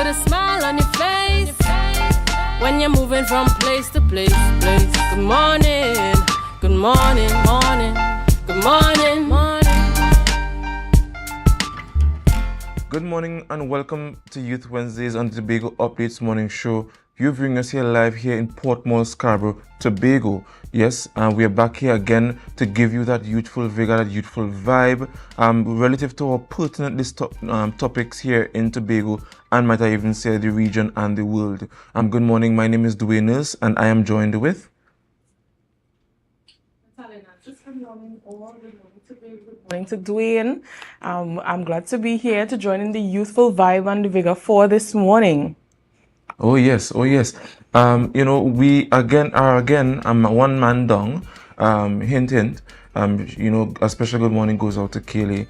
put a smile on your face when you're moving from place to place. Good morning, good morning, morning, good morning, morning. Good morning and welcome to Youth Wednesdays on the Tobago Updates Morning Show. You bring us here live here in Portmore, Scarborough, Tobago. Yes, and we are back here again to give you that youthful vigor, that youthful vibe, relative to our pertinent topics here in Tobago, and might I even say the region and the world. Good morning, my name is Dwayne and I am joined with... Good morning to Dwayne. I'm glad to be here to join in the youthful vibe and the vigor for this morning. Oh yes. We I'm one man down. Hint, hint. A special good morning goes out to Kaylee.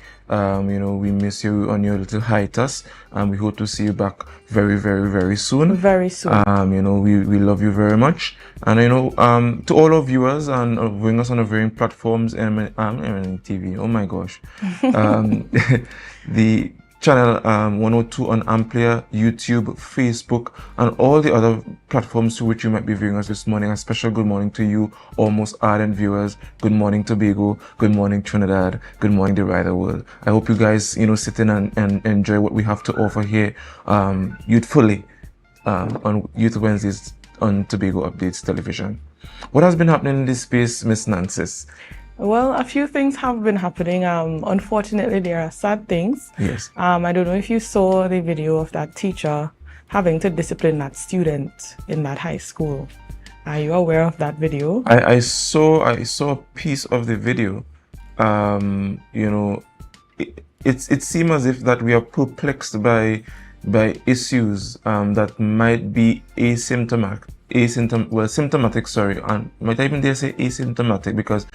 We miss you on your little hiatus, and we hope to see you back very, very, very soon. Very soon. We love you very much, and to all our viewers and viewing us on the varying platforms, TV. Oh my gosh, the channel 102 on Amplia, YouTube, Facebook, and all the other platforms to which you might be viewing us this morning. A special good morning to you, almost ardent viewers. Good morning, Tobago. Good morning, Trinidad. Good morning, the wider world. I hope you guys, sit in and enjoy what we have to offer here, youthfully, on Youth Wednesdays on Tobago Updates Television. What has been happening in this space, Miss Nancy? Well, a few things have been happening. Unfortunately, there are sad things. Yes. I don't know if you saw the video of that teacher having to discipline that student in that high school. Are you aware of that video? I saw a piece of the video. It seems as if that we are perplexed by issues that might be symptomatic, sorry, and might I even dare say asymptomatic, because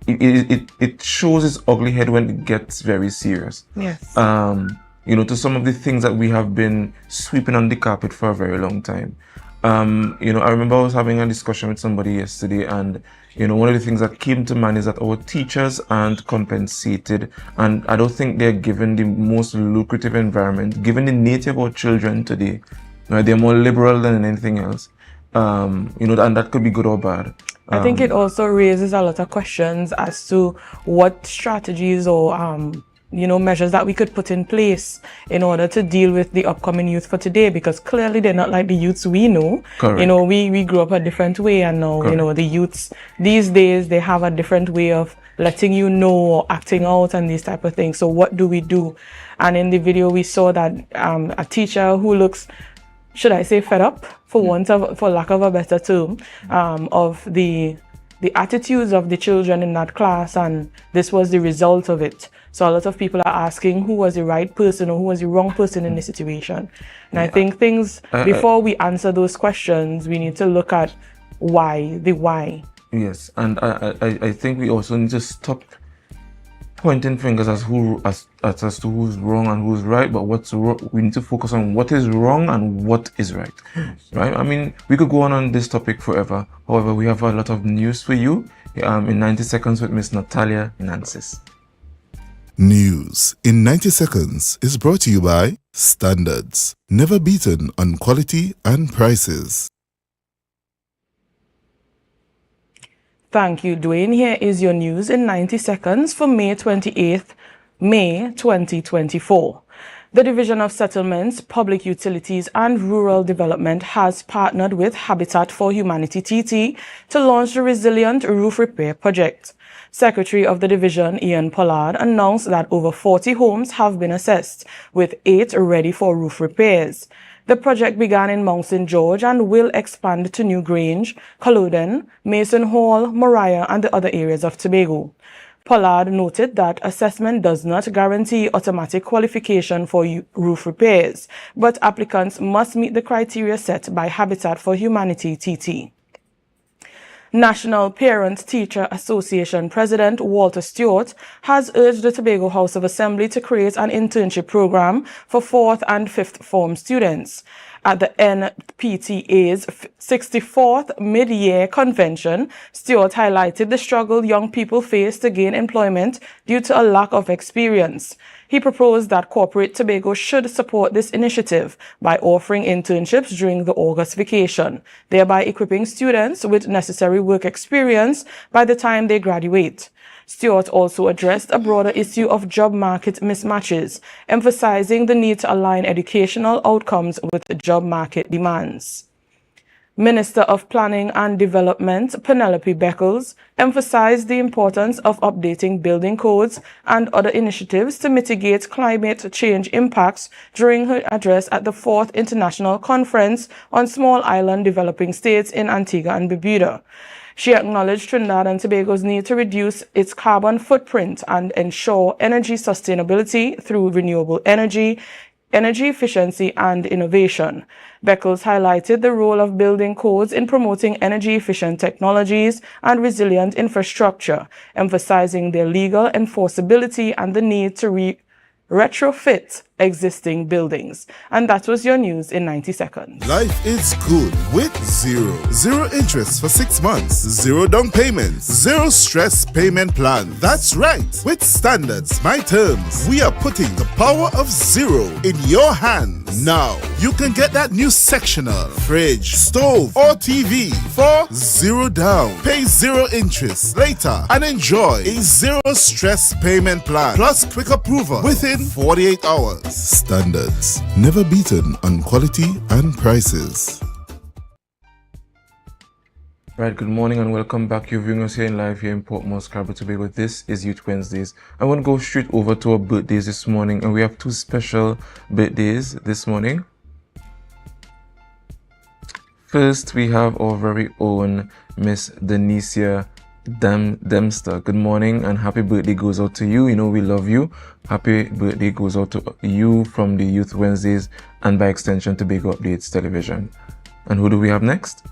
it shows its ugly head when it gets very serious. Yes. To some of the things that we have been sweeping on the carpet for a very long time. I remember I was having a discussion with somebody yesterday, and one of the things that came to mind is that our teachers aren't compensated, and I don't think they're given the most lucrative environment, given the nature of our children today. Right, they're more liberal than anything else, and that could be good or bad. I think it also raises a lot of questions as to what strategies or measures that we could put in place in order to deal with the upcoming youth for today, because clearly they're not like the youths we know. Correct. We grew up a different way, and now Correct. The youths these days, they have a different way of letting you know or acting out and these type of things. So what do we do? And in the video we saw that a teacher who looks, should I say, fed up, for lack of a better term, of the attitudes of the children in that class, and this was the result of it. So a lot of people are asking who was the right person or who was the wrong person in the situation. And I think before we answer those questions, we need to look at the why. Yes, and I think we also need to stop pointing fingers as to who's wrong and who's right, but what's wrong. We need to focus on what is wrong and what is right. Right? I mean, we could go on this topic forever. However, we have a lot of news for you in 90 seconds with Miss Natalia Nancis. News in 90 seconds is brought to you by Standards, never beaten on quality and prices. Thank you, Dwayne. Here is your news in 90 seconds for May 28th, May 2024. The Division of Settlements, Public Utilities and Rural Development has partnered with Habitat for Humanity TT to launch the Resilient Roof Repair Project. Secretary of the division, Ian Pollard, announced that over 40 homes have been assessed, with 8 ready for roof repairs. The project began in Mount St. George and will expand to New Grange, Culloden, Mason Hall, Moriah, and the other areas of Tobago. Pollard noted that assessment does not guarantee automatic qualification for roof repairs, but applicants must meet the criteria set by Habitat for Humanity TT. National Parent-Teacher Association President Walter Stewart has urged the Tobago House of Assembly to create an internship program for 4th and 5th form students. At the NPTA's 64th mid-year convention, Stewart highlighted the struggle young people face to gain employment due to a lack of experience. He proposed that corporate Tobago should support this initiative by offering internships during the August vacation, thereby equipping students with necessary work experience by the time they graduate. Stewart also addressed a broader issue of job market mismatches, emphasizing the need to align educational outcomes with job market demands. Minister of Planning and Development, Penelope Beckles, emphasized the importance of updating building codes and other initiatives to mitigate climate change impacts during her address at the 4th International Conference on Small Island Developing States in Antigua and Barbuda. She acknowledged Trinidad and Tobago's need to reduce its carbon footprint and ensure energy sustainability through renewable energy efficiency, and innovation. Beckles highlighted the role of building codes in promoting energy-efficient technologies and resilient infrastructure, emphasizing their legal enforceability and the need to retrofit existing buildings. And that was your news in 90 seconds. Life is good with Zero. Zero interest for 6 months. Zero down payments. Zero stress payment plan. That's right. With Standards, My Terms, we are putting the power of Zero in your hands. Now, you can get that new sectional, fridge, stove, or TV for zero down. Pay zero interest later and enjoy a zero stress payment plan plus quick approval within 48 hours. Standards, never beaten on quality and prices. Right, good morning and welcome back. You're viewing us here in live here in Port Moresby, Tobago. This is Youth Wednesdays. I want to go straight over to our birthdays this morning, and we have two special birthdays this morning. First, we have our very own Miss Denicia Dempster. Good morning and happy birthday goes out to you. You know we love you. Happy birthday goes out to you from the Youth Wednesdays and by extension Tobago Updates Television. And who do we have next?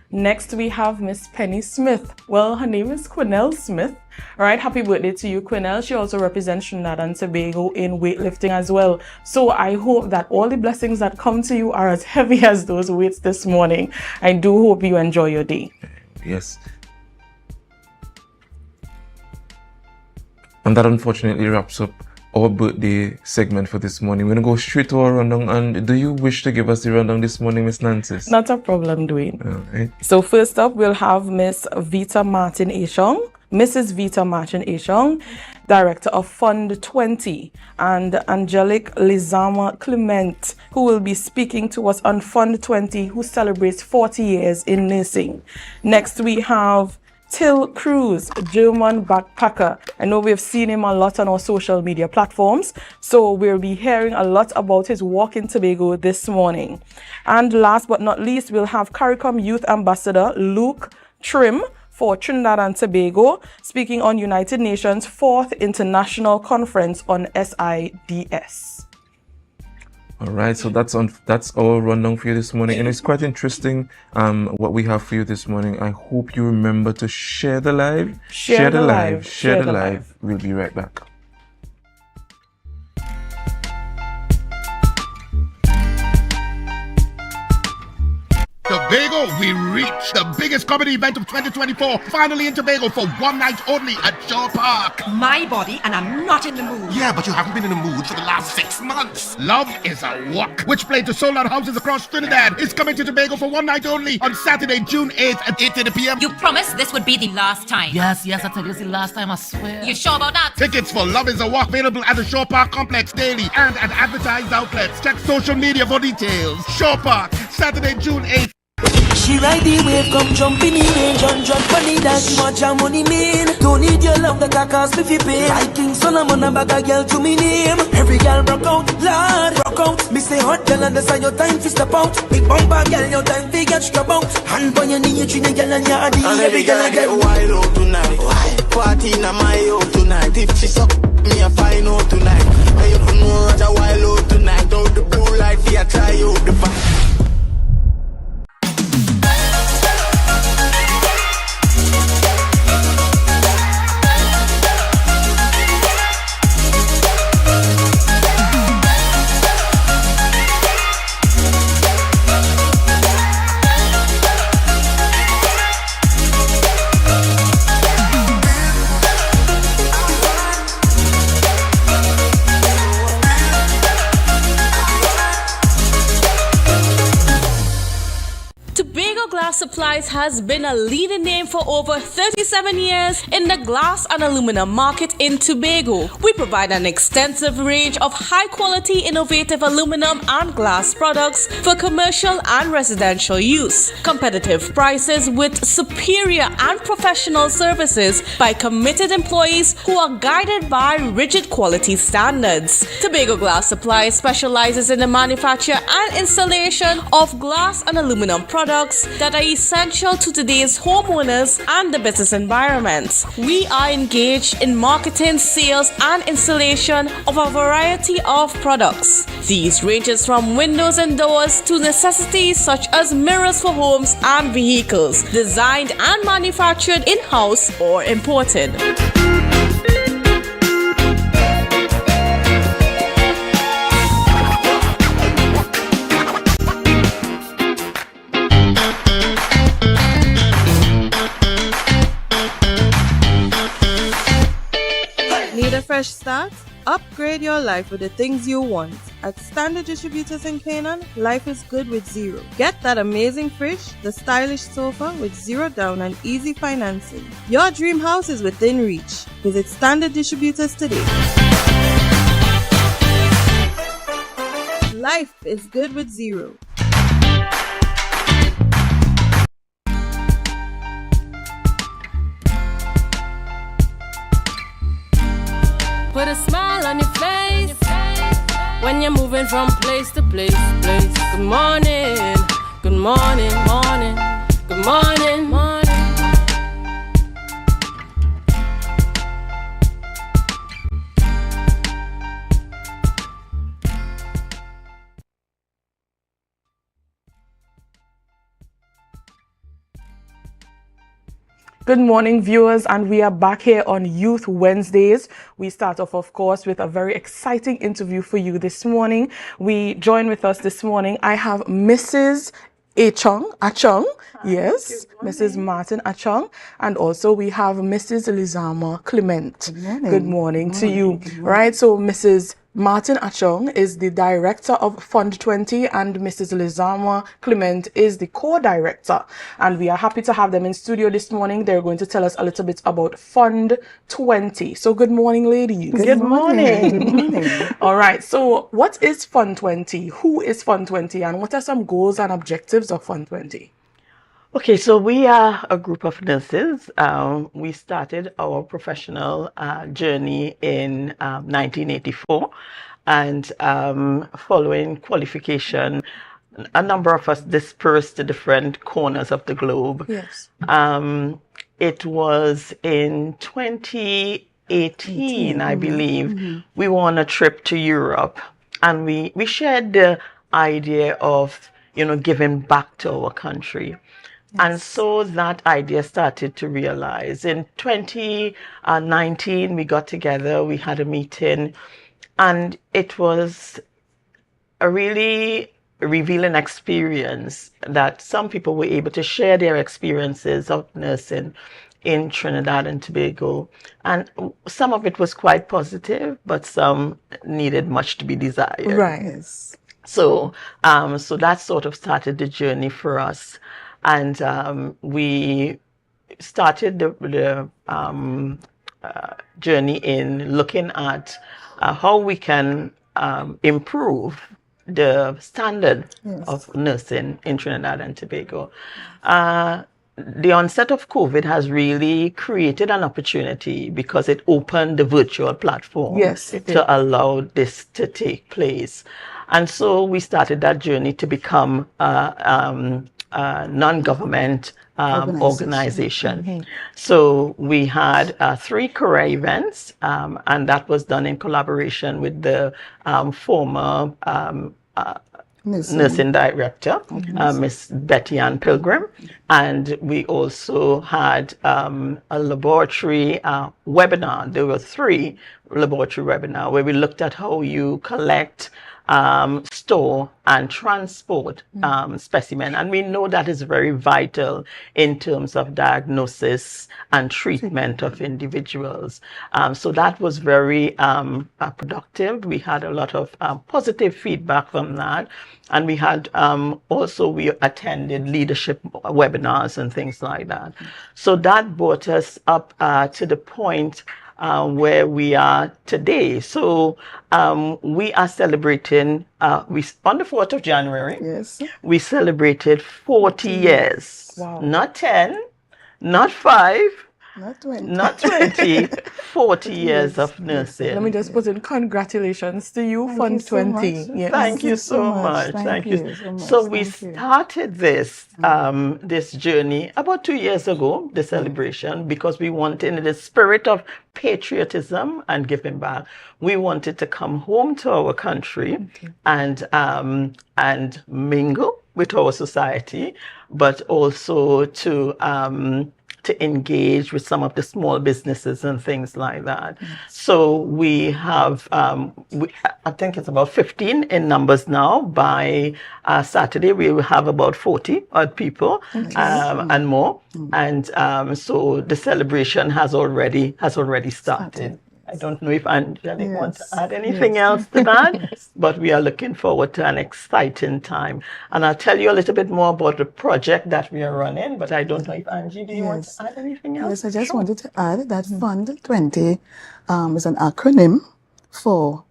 Next, we have Miss Penny Smith. Well, her name is Quinnell Smith. All right, happy birthday to you, Quinnell. She also represents Trinidad and Tobago in weightlifting as well. So I hope that all the blessings that come to you are as heavy as those weights this morning. I do hope you enjoy your day. Yes. And that unfortunately wraps up our birthday segment for this morning. We're going to go straight to our rundown. And do you wish to give us the rundown this morning, Miss Nancy? Not a problem, Dwayne. All right. So first up, we'll have Miss Vita Martin Ashong, Mrs. Vita Martin Ashong, Director of Fund 20, and Angelic Lizama Clement, who will be speaking to us on Fund 20, who celebrates 40 years in nursing. Next, we have Till Cruz, German backpacker. I know we've seen him a lot on our social media platforms, so we'll be hearing a lot about his walk in Tobago this morning. And last but not least, we'll have CARICOM Youth Ambassador Luke Trim for Trinidad and Tobago, speaking on United Nations 4th International Conference on SIDS. All right, so that's our rundown for you this morning, and it's quite interesting what we have for you this morning. I hope you remember to share the live, share the live. We'll be right back. Tobago, we reach the biggest comedy event of 2024, finally in Tobago for one night only at Shaw Park. My body, and I'm not in the mood. Yeah, but you haven't been in the mood for the last 6 months. Love is a Walk, which played to sold-out houses across Trinidad, is coming to Tobago for one night only on Saturday, June 8th at 8:30 p.m. You promised this would be the last time. Yes, I tell you it's the last time, I swear. You sure about that? Tickets for Love is a Walk available at the Shaw Park Complex daily and at advertised outlets. Check social media for details. Shaw Park, Saturday, June 8th. She ride the wave, come jumping in range, and jump funny dance, much your money mean. Don't need your love, that can cost me fi pay. Like King Solomon, a bag a girl to me name. Every girl broke out, Lord, broke out. Me say hot girl, understand your time fi step out. Big bumper girl, your time fi get strap out. Hand on your knee, you treat a girl and your and every girl I get wild out tonight. Party in my out tonight. If she suck me, a fine out tonight. And you don't know what a wild out tonight. Out the blue light, fi a try out the back. Glass Supplies has been a leading name for over 37 years in the glass and aluminum market in Tobago. We provide an extensive range of high-quality, innovative aluminum and glass products for commercial and residential use. Competitive prices with superior and professional services by committed employees who are guided by rigid quality standards. Tobago Glass Supplies specializes in the manufacture and installation of glass and aluminum products that are essential to today's homeowners and the business environment. We are engaged in marketing, sales, and installation of a variety of products. These ranges from windows and doors to necessities such as mirrors for homes and vehicles, designed and manufactured in-house or imported. Need a fresh start? Upgrade your life with the things you want. At Standard Distributors in Canaan, life is good with zero. Get that amazing fridge, the stylish sofa with zero down and easy financing. Your dream house is within reach. Visit Standard Distributors today. Life is good with zero. Put a smile on your face when you're moving from place to place. Good morning, good morning, morning, good morning, morning. Good morning, viewers, and we are back here on Youth Wednesdays. We start off, of course, with a very exciting interview for you this morning. We join with us this morning. I have Mrs. Achong, yes, Mrs. Martin Achong, and also we have Mrs. Lizama Clement. Good morning to you. Right, so Mrs. Martin Achong is the director of Fund 20 and Mrs. Lizama Clement is the co-director. And we are happy to have them in studio this morning. They're going to tell us a little bit about Fund 20. So good morning, ladies. Good morning. All right. So what is Fund 20? Who is Fund 20? And what are some goals and objectives of Fund 20? Okay, so we are a group of nurses. We started our professional journey in 1984, and following qualification, a number of us dispersed to different corners of the globe. Yes. It was in 2018, I believe, we were on a trip to Europe, and we shared the idea of, giving back to our country. And so that idea started to realize. In 2019, we got together, we had a meeting, and it was a really revealing experience that some people were able to share their experiences of nursing in Trinidad and Tobago. And some of it was quite positive, but some needed much to be desired. Right. So that sort of started the journey for us. And we started the journey in looking at how we can improve the standard of nursing in Trinidad and Tobago. The onset of COVID has really created an opportunity because it opened the virtual platform to allow this to take place. And so we started that journey to become non-government organization. So we had 3 career events, and that was done in collaboration with the former nursing director, Miss Betty Ann Pilgrim. And we also had a laboratory webinar. There were 3 laboratory webinars where we looked at how you collect store and transport specimen. And we know that is very vital in terms of diagnosis and treatment of individuals. So that was very productive. We had a lot of positive feedback from that. And we had we attended leadership webinars and things like that. So that brought us up to the point where we are today. So we are celebrating, on the 4th of January, Yes. we celebrated 40 years. Wow. Not 10, not 5, Not 20. not 20, 40 years of nursing. Let me just put in congratulations to you for you so 20. much. Yes. Thank you so much. Thank you so much. So we Thank you. started this this journey about 2 years ago, the celebration, because we wanted, in the spirit of patriotism and giving back, we wanted to come home to our country and mingle with our society, but also to engage with some of the small businesses and things like that. So we have, I think it's about 15 in numbers now. By Saturday, we will have about 40 odd people and more. And so the celebration has already started. I don't know if Angelique wants to add anything else to that, but we are looking forward to an exciting time. And I'll tell you a little bit more about the project that we are running, but I don't know if Angie, do you want to add anything else? Yes, I just wanted to add that Fund 20 is an acronym for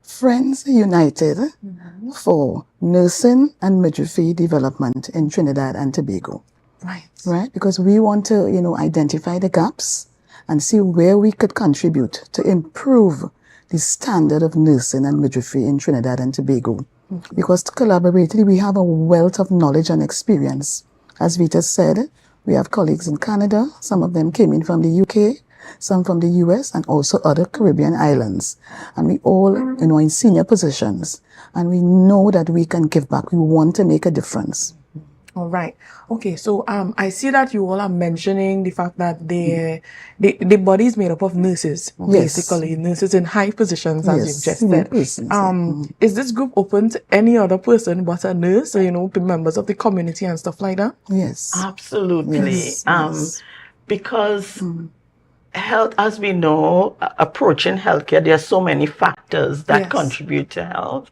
Friends United for Nursing and Midwifery Development in Trinidad and Tobago. Right? Because we want to, identify the gaps and see where we could contribute to improve the standard of nursing and midwifery in Trinidad and Tobago. Because collaboratively, we have a wealth of knowledge and experience. As Vita said, we have colleagues in Canada. Some of them came in from the UK, some from the US, and also other Caribbean islands. And we all, in senior positions. And we know that we can give back. We want to make a difference. All right. Okay. So I see that you all are mentioning the fact that the body is made up of nurses, basically nurses in high positions, as you've just said. Is this group open to any other person but a nurse? So, members of the community and stuff like that? Yes. Absolutely. Because health, as we know, approaching healthcare, there are so many factors that contribute to health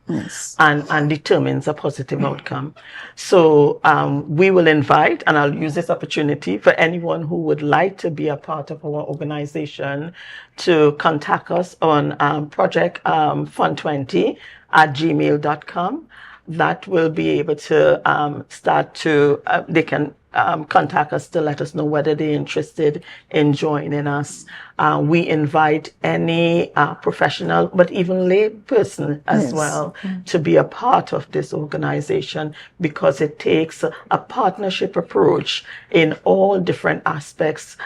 and determines a positive outcome. So we will invite, and I'll use this opportunity for anyone who would like to be a part of our organization to contact us on project fund20@gmail.com. That will be able to start to, they can contact us to let us know whether they're interested in joining us. We invite any professional, but even lay person as well, to be a part of this organization, because it takes a partnership approach in all different aspects,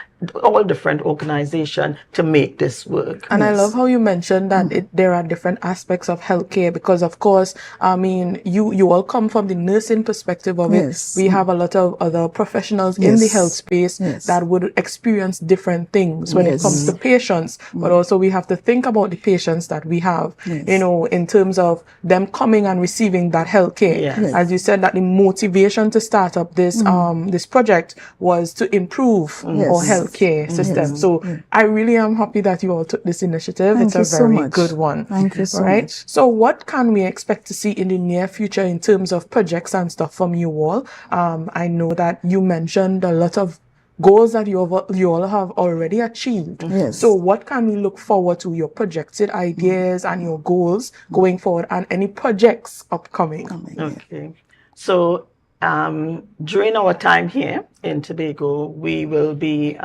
all different organizations to make this work. And I love how you mentioned that there are different aspects of healthcare, because of course, you all come from the nursing perspective of it. We have a lot of other professionals in the health space that would experience different things when it comes to patients, but also we have to think about the patients that we have, in terms of them coming and receiving that healthcare. As you said, that the motivation to start up this this project was to improve our healthcare system. So I really am happy that you all took this initiative. It's a very good one. Thank you so much. So what can we expect to see in the near future in terms of projects and stuff from you all? I know that you mentioned a lot of goals that you all have already achieved. So what can we look forward to, your projected ideas and your goals going forward, and any projects upcoming? Okay. So during our time here in Tobago, we will be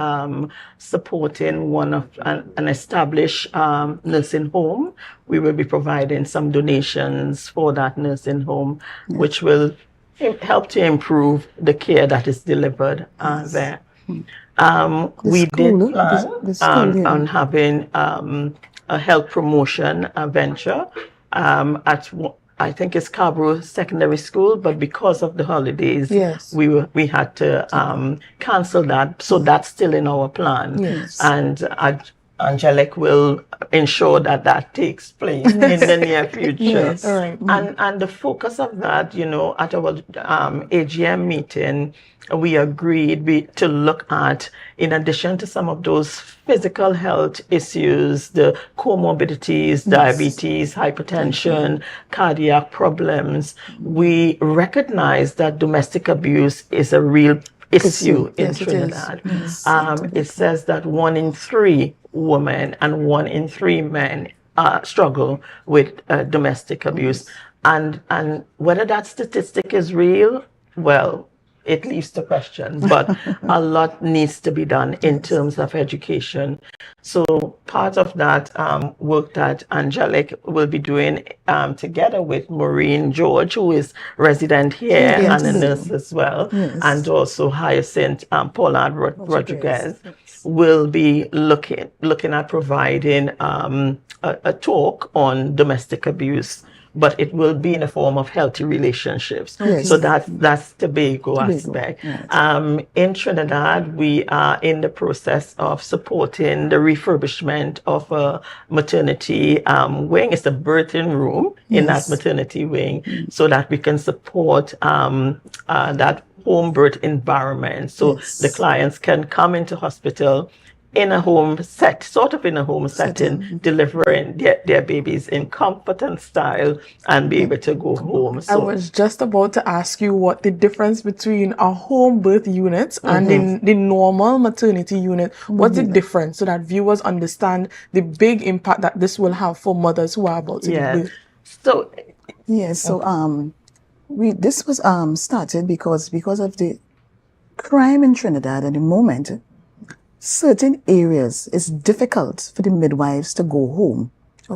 supporting one of an established nursing home. We will be providing some donations for that nursing home, which will help to improve the care that is delivered there. We did plan on having a health promotion venture at, I think it's Scarborough Secondary School, but because of the holidays, we had to cancel that. So that's still in our plan. And Angelic will ensure that that takes place in the near future. Yes. All right. And the focus of that, you know, at our AGM meeting, we agreed to look at, in addition to some of those physical health issues, the comorbidities, diabetes, hypertension, cardiac problems, we recognize that domestic abuse is a real issue in Yes, it is. Trinidad. Yes. It says that 1 in 3 women and 1 in 3 men struggle with domestic abuse. And whether that statistic is real, well, it leaves the question, but a lot needs to be done in terms of education. So part of that work that Angelic will be doing together with Maureen George, who is resident here and a nurse as well, and also Hyacinth Pollard Rodriguez, will be looking at providing a talk on domestic abuse, but it will be in a form of healthy relationships. So that's Tobago aspect. In Trinidad, we are in the process of supporting the refurbishment of a maternity wing. It's a birthing room in that maternity wing, so that we can support that home birth environment. So the clients can come into hospital in a home setting, delivering their babies in comfort and style and be able to go home. I was just about to ask you what the difference between a home birth unit and the normal maternity unit. What's the difference, so that viewers understand the big impact that this will have for mothers who are about to give birth? So this was started because of the crime in Trinidad at the moment. Certain areas, it's difficult for the midwives to go home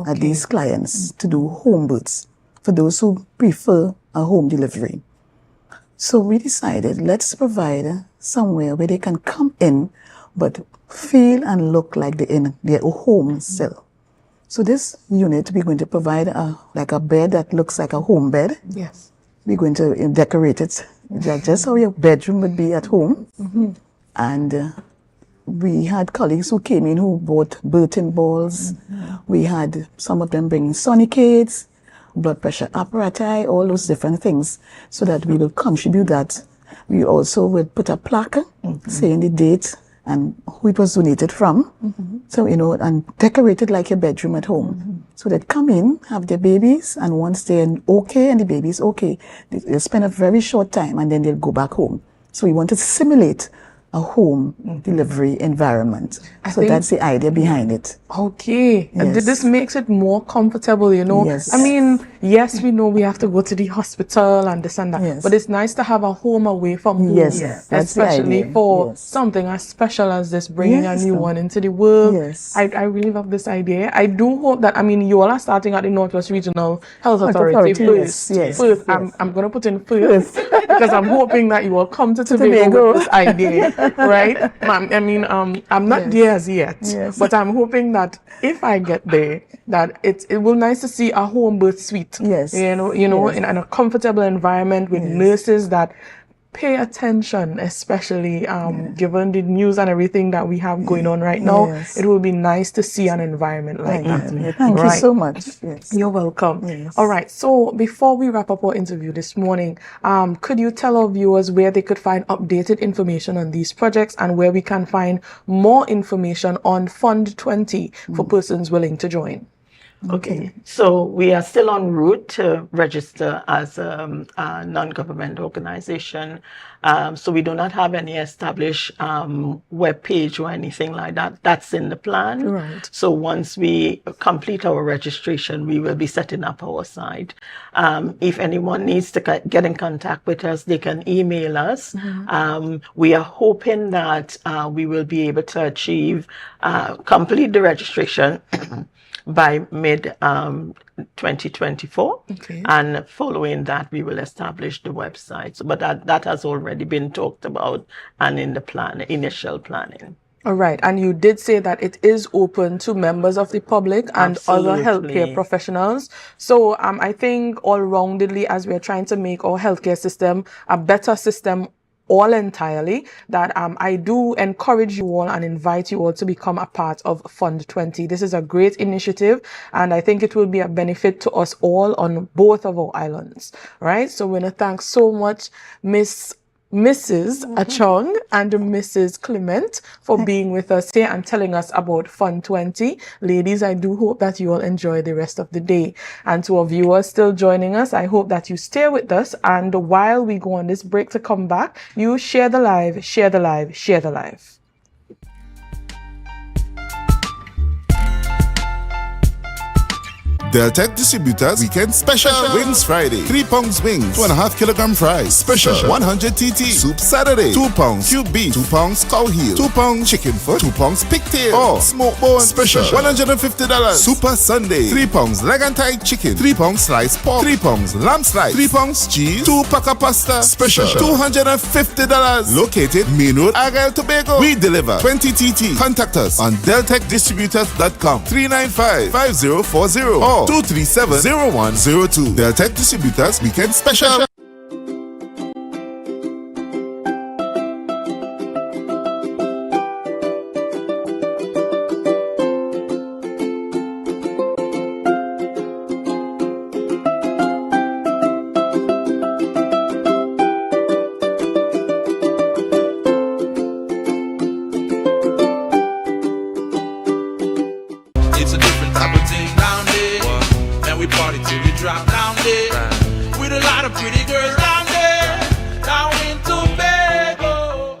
at these clients to do home births, for those who prefer a home delivery. So we decided, let's provide somewhere where they can come in, but feel and look like they're in their home still. So this unit, we're going to provide a bed that looks like a home bed. Yes. We're going to decorate it just how your bedroom would be at home. And we had colleagues who came in who bought birthing balls. We had some of them bringing sonicates, blood pressure apparatus, all those different things, so that we will contribute that. We also would put a plaque saying the date and who it was donated from. So, you know, and decorate it like your bedroom at home. So they'd come in, have their babies, and once they're okay and the baby's okay, they'll spend a very short time and then they'll go back home. So we want to simulate a home delivery environment. So that's the idea behind it. Okay. Yes. This makes it more comfortable, you know. Yes. I mean, yes, we know we have to go to the hospital and this and that, Yes. but it's nice to have a home away from home. Yes. Yes. That's the Especially idea. for Yes. something as special as this, bringing Yes. a new one into the world. Yes. I really love this idea. I do hope that, I mean, you all are starting at the Northwest Regional Health Authority first. Yes. First. Yes. I'm going to put in first because I'm hoping that you will come to Tobago Tobago. with this idea, right? I mean, I'm not there as yet, but I'm hoping that if I get there, that it will be nice to see a home birth suite. Yes. You know, Yes. in a comfortable environment with nurses that pay attention, especially given the news and everything that we have going on right now. Yes. It will be nice to see an environment like that. Thank you Right. so much. Yes. You're welcome. Yes. All right. So before we wrap up our interview this morning, could you tell our viewers where they could find updated information on these projects and where we can find more information on Fund 20 for persons willing to join? Okay, so we are still en route to register as a non-government organization. So we do not have any established web page or anything like that. That's in the plan. Right. So once we complete our registration, we will be setting up our site. If anyone needs to get in contact with us, they can email us. We are hoping that we will be able to achieve, complete the registration by mid 2024. Okay. And following that, we will establish the website. But that has already been talked about and in the plan, initial planning. All right. And you did say that it is open to members of the public and other healthcare professionals. So I think all-roundedly, as we're trying to make our healthcare system a better system all entirely that I do encourage you all and invite you all to become a part of Fund 20. This is a great initiative, and I think it will be a benefit to us all on both of our islands, right? So we want to thank so much Mrs. Achong and Mrs. Clement for being with us here and telling us about Fund 20. Ladies, I do hope that you all enjoy the rest of the day. And to our viewers still joining us, I hope that you stay with us. And while we go on this break to come back, you share the live, share the live, share the live. Deltec Distributors Weekend Special Wings Friday. 3 pounds wings, 2.5 kilogram fries. Special 100 TT. Soup Saturday. 2 pounds cube beef, 2 pounds cow heel, 2 pounds chicken foot, 2 pounds pigtail, or smoked bone. Special $150. Super Sunday. 3 pounds leg and thigh chicken, 3 pounds sliced pork, 3 pounds lamb slice, 3 pounds cheese, 2 pack of pasta. Special $250. Located Main Road, Argyle, Tobago. We deliver 20 TT. Contact us on deltecdistributors.com 395-5040 or 237-0102. Deltec Distributors Weekend Special. It's a different type of thing down there. And we party till we drop down there. With a lot of pretty girls down there. Down in Tobago.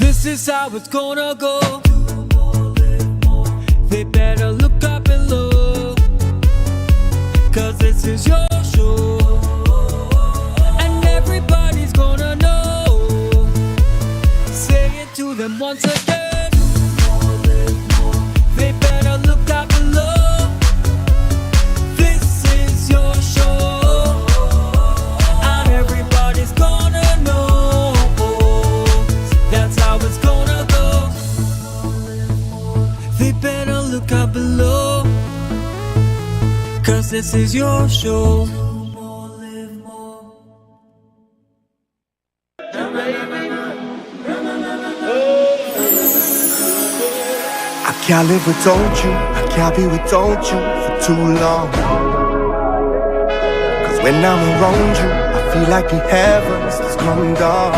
This is how it's gonna go. They better look up and look, 'cause this is your show, and everybody's gonna know. Say it to them once again. They better look up and look. This is your show, and everybody's gonna know. That's how it's gonna go. They better look up below, 'cause this is your show. I can't live without you, I can't be without you for too long. 'Cause when I'm around you, I feel like the heavens is coming down.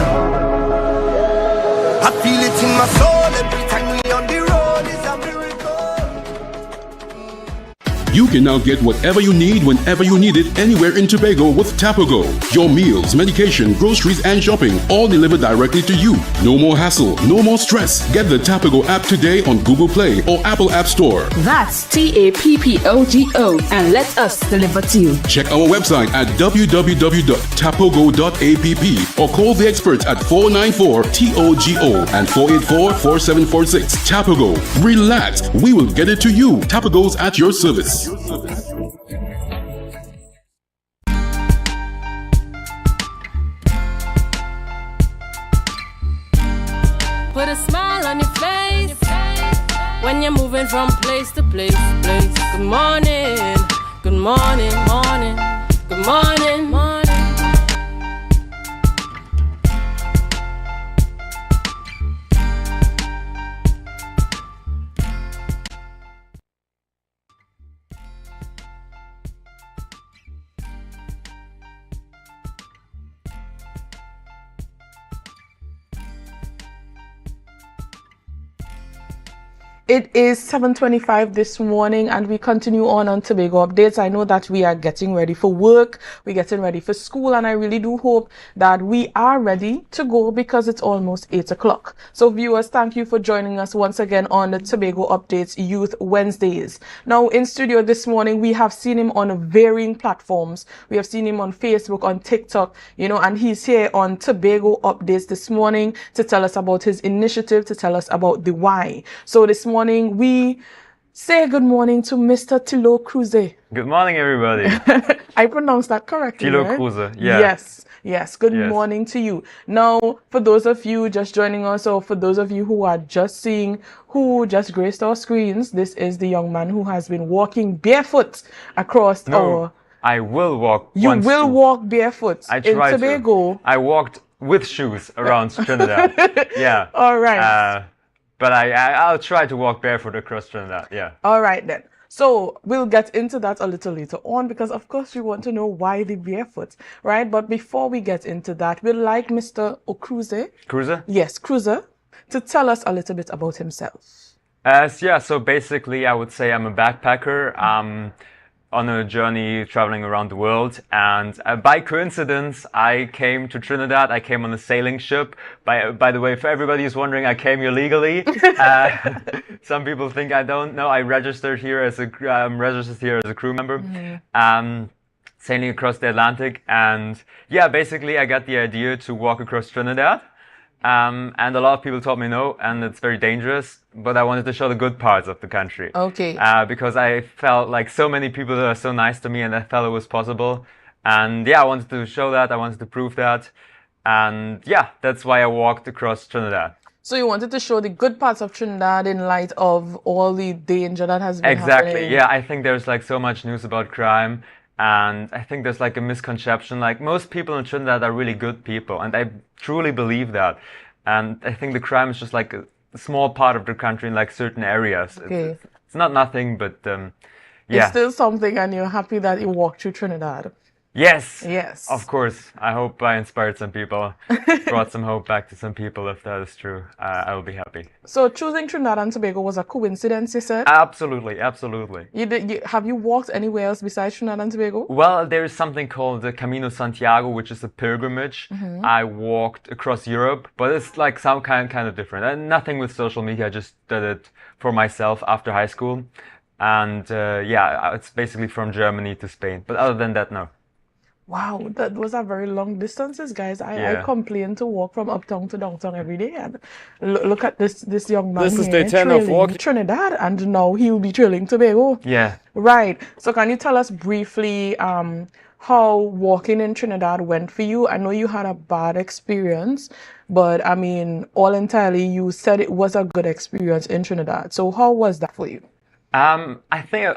I feel it in my soul every time we on the road, it's a miracle. You can now get whatever you need whenever you need it anywhere in Tobago with Tapago. Your meals, medication, groceries and shopping all delivered directly to you. No more hassle, no more stress. Get the Tapago app today on Google Play or Apple App Store. That's TAPPOGO and let us deliver to you. Check our website at www.tapogo.app or call the experts at 494-TOGO and 484-4746. Tapago. Relax, we will get it to you. Tapago's at your service. Put a smile on your face when you're moving from place to place. Good morning, good morning, morning, good morning, morning. It is 7:25 this morning and we continue on Tobago updates. I know that we are getting ready for work, we're getting ready for school, and I really do hope that we are ready to go because it's almost 8 o'clock. So viewers, thank you for joining us once again on the Tobago Updates Youth Wednesdays. Now in studio this morning, we have seen him on varying platforms. We have seen him on Facebook, on TikTok, and he's here on Tobago Updates this morning to tell us about his initiative, to tell us about the why. So this morning we Say good morning to Mr. Tilo Cruze. Good morning, everybody. I pronounced that correctly, Tilo right? Cruze, yeah. Yes. Good morning to you. Now, for those of you just joining us, or for those of you who are just seeing, who just graced our screens, this is the young man who has been walking barefoot across our... I will walk. You will walk barefoot in Tobago. I walked with shoes around Trinidad. Yeah. All right. But I'll try to walk barefoot across Trinidad. Yeah. All right then. So we'll get into that a little later on because of course you want to know why the barefoot, right? But before we get into that, we'd like Mr. Cruze. Cruze? Yes, Cruze, to tell us a little bit about himself. So basically I would say I'm a backpacker. On a journey traveling around the world, and by coincidence I came to Trinidad. I came on a sailing ship. By the way, for everybody who's wondering, I came here legally. Some people think I don't know. I'm registered here as a crew member. Sailing across the Atlantic, and yeah, basically I got the idea to walk across Trinidad. And a lot of people told me no, and it's very dangerous, but I wanted to show the good parts of the country. Okay. Because I felt like so many people that are so nice to me, and I felt it was possible. And yeah, I wanted to show that, I wanted to prove that. And yeah, that's why I walked across Trinidad. So you wanted to show the good parts of Trinidad in light of all the danger that has been happening. Yeah, I think there's like so much news about crime. And I think there's like a misconception, like most people in Trinidad are really good people, and I truly believe that. And I think the crime is just like a small part of the country in like certain areas. Okay. It's not nothing, but yeah. It's still something, and you're happy that you walked through Trinidad. Yes. Of course. I hope I inspired some people, brought some hope back to some people. If that is true, I will be happy. So choosing Trinidad and Tobago was a coincidence, you said? Absolutely. Have you walked anywhere else besides Trinidad and Tobago? Well, there is something called the Camino Santiago, which is a pilgrimage. I walked across Europe, but it's like some kind of different. And nothing with social media. I just did it for myself after high school. And yeah, it's basically from Germany to Spain. But other than that, no. Wow, those are very long distances, guys. I complain to walk from uptown to downtown every day, and look at this young man. This is the 10 of walking Trinidad, and now he'll be trailing Tobago. Yeah. Right. So can you tell us briefly how walking in Trinidad went for you? I know you had a bad experience, but I mean, all entirely, you said it was a good experience in Trinidad. So how was that for you? I think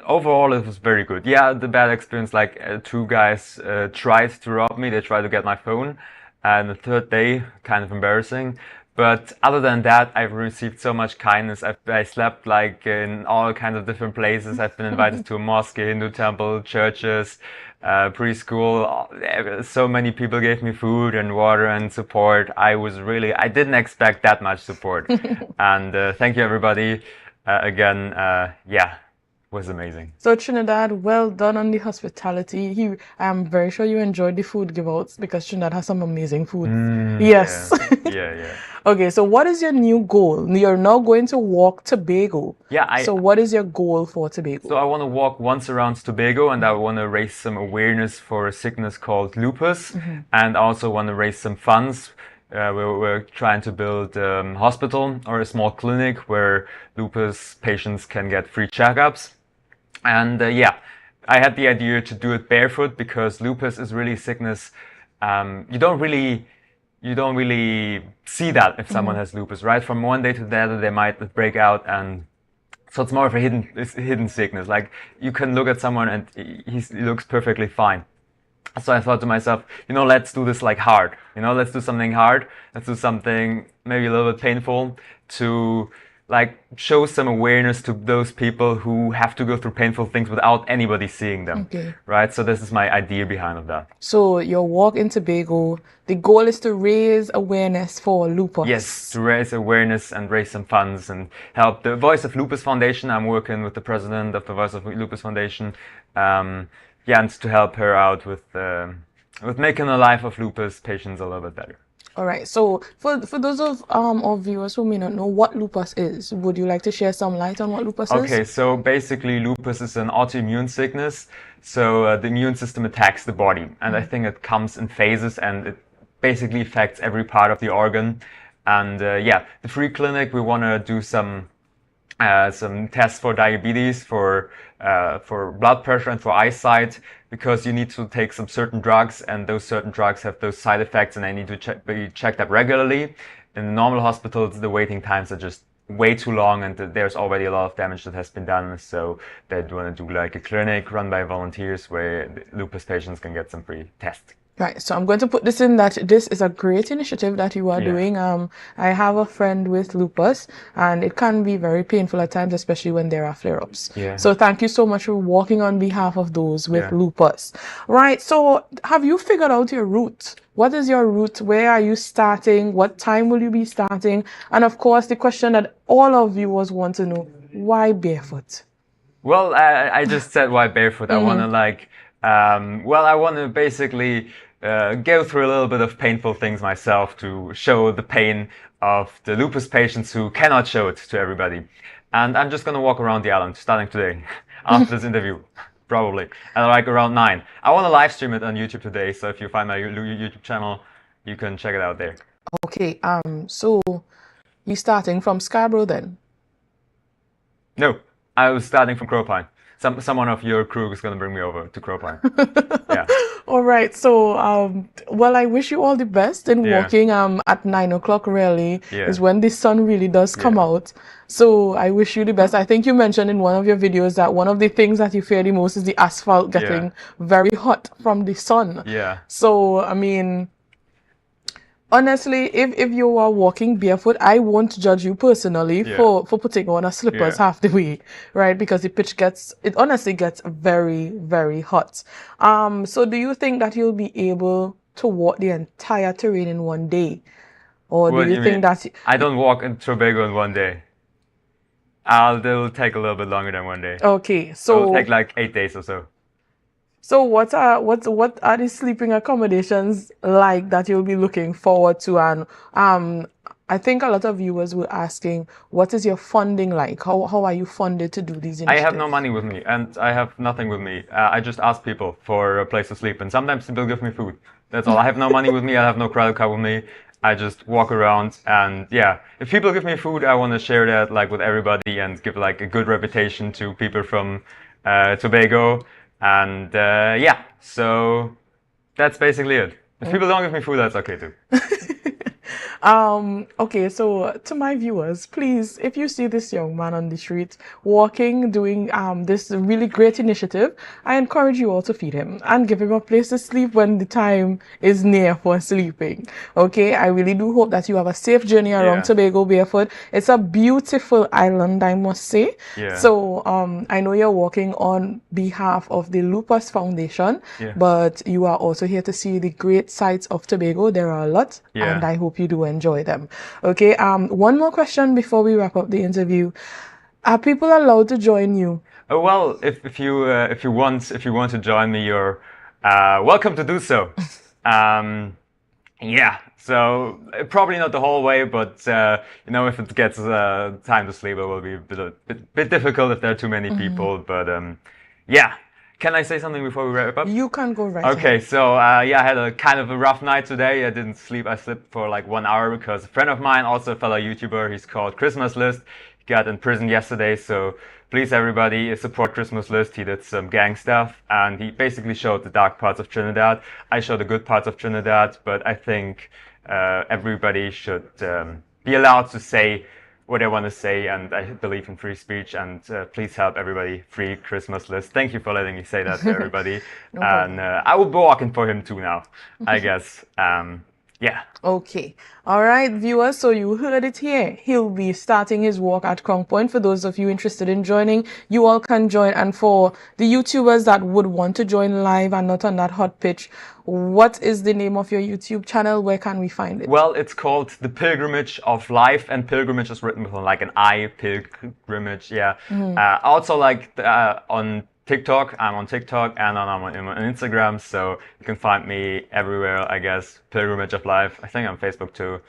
overall it was very good. Yeah, the bad experience, like two guys tried to rob me. They tried to get my phone. And the third day, kind of embarrassing. But other than that, I've received so much kindness. I slept like in all kinds of different places. I've been invited to a mosque, a Hindu temple, churches, preschool. So many people gave me food and water and support. I didn't expect that much support. And thank you, everybody. Again, yeah, was amazing. So Trinidad, well done on the hospitality. I'm very sure you enjoyed the food give-outs because Trinidad has some amazing food. Yes. Yeah. Okay, so what is your new goal? You're now going to walk Tobago. Yeah. So what is your goal for Tobago? So I want to walk once around Tobago, and I want to raise some awareness for a sickness called lupus, and also want to raise some funds. We're trying to build a hospital or a small clinic where lupus patients can get free checkups. And yeah, I had the idea to do it barefoot because lupus is really sickness. You don't really see that if someone has lupus, right? From one day to the other, they might break out, and so it's more of a hidden sickness. Like you can look at someone and he looks perfectly fine. So I thought to myself, let's do this like hard. Let's do something hard. Let's do something maybe a little bit painful to like show some awareness to those people who have to go through painful things without anybody seeing them. Okay. Right? So this is my idea behind that. So your walk in Tobago, the goal is to raise awareness for lupus. Yes, to raise awareness and raise some funds and help the Voice of Lupus Foundation. I'm working with the president of the Voice of Lupus Foundation. And to help her out with making the life of lupus patients a little bit better. All right. So for those of our viewers who may not know what lupus is, would you like to share some light on what lupus is? Okay. So basically, lupus is an autoimmune sickness. So the immune system attacks the body, and I think it comes in phases, and it basically affects every part of the organ. And yeah, the free clinic, we want to do some some tests for diabetes, for blood pressure, and for eyesight, because you need to take some certain drugs, and those certain drugs have those side effects, and they need to be checked up regularly. In the normal hospitals, the waiting times are just way too long, and there's already a lot of damage that has been done. So they want to do like a clinic run by volunteers where lupus patients can get some free tests. Right, so I'm going to put this in that this is a great initiative that you are doing. I have a friend with lupus, and it can be very painful at times, especially when there are flare-ups. Yeah. So thank you so much for walking on behalf of those with lupus. Right, so have you figured out your route? What is your route? Where are you starting? What time will you be starting? And of course, the question that all of viewers want to know, why barefoot? Well, I just said why barefoot. I want to like, I want to basically go through a little bit of painful things myself to show the pain of the lupus patients who cannot show it to everybody. And I'm just going to walk around the island starting today after this interview, probably, at like around 9. I want to live stream it on YouTube today, so if you find my YouTube channel, you can check it out there. Okay, so you starting from Scarborough then? No, I was starting from Crowpine. Someone of your crew is going to bring me over to Crowpine. Yeah. All right. So, well, I wish you all the best in walking. At 9 o'clock really is when the sun really does come out. So I wish you the best. I think you mentioned in one of your videos that one of the things that you fear the most is the asphalt getting very hot from the sun. Yeah. So, I mean, honestly, if you are walking barefoot, I won't judge you personally for putting on a slippers half the way, right? Because the pitch it honestly gets very, very hot. So do you think that you'll be able to walk the entire terrain in one day? Or do you think that... I don't walk in Tobago in one day. It'll take a little bit longer than one day. Okay, so... It'll take like 8 days or so. So what are the sleeping accommodations like that you'll be looking forward to? And I think a lot of viewers were asking, what is your funding like? How are you funded to do these initiatives? I have no money with me, and I have nothing with me. I just ask people for a place to sleep, and sometimes people give me food. That's all. I have no money with me. I have no credit card with me. I just walk around, and if people give me food, I want to share that like with everybody and give like a good reputation to people from Tobago. And so that's basically it. If people don't give me food, that's okay too. Okay, so to my viewers, please, if you see this young man on the street walking, doing this really great initiative, I encourage you all to feed him and give him a place to sleep when the time is near for sleeping. Okay, I really do hope that you have a safe journey around Tobago barefoot. It's a beautiful island, I must say. Yeah. So I know you're working on behalf of the Lupus Foundation, but you are also here to see the great sights of Tobago. There are a lot, and I hope you do enjoy them. Okay, one more question before we wrap up the interview. Are people allowed to join you? Well, if you want to join me, you're welcome to do so. So probably not the whole way, but if it gets time to sleep, it will be a bit difficult if there are too many people. But Can I say something before we wrap up? You can go right Okay, ahead. so I had a kind of a rough night today. I didn't sleep. I slept for like 1 hour because a friend of mine, also a fellow YouTuber, he's called Christmas List. He got in prison yesterday, so please everybody support Christmas List. He did some gang stuff, and he basically showed the dark parts of Trinidad. I showed the good parts of Trinidad, but I think everybody should be allowed to say what I want to say, and I believe in free speech, and please help everybody free Christmas List. Thank you for letting me say that to everybody. No And I will be walking for him too now, I guess. Okay. All right, viewers, so you heard it here. He'll be starting his walk at Crown Point. For those of you interested in joining, you all can join. And for the YouTubers that would want to join live and not on that hot pitch, what is the name of your YouTube channel? Where can we find it? Well, it's called The Pilgrimage of Life, and pilgrimage is written with like an I, pilgrimage, also like on TikTok, I'm on TikTok, and I'm on Instagram, so you can find me everywhere, I guess. Pilgrimage of Life. I think on Facebook too,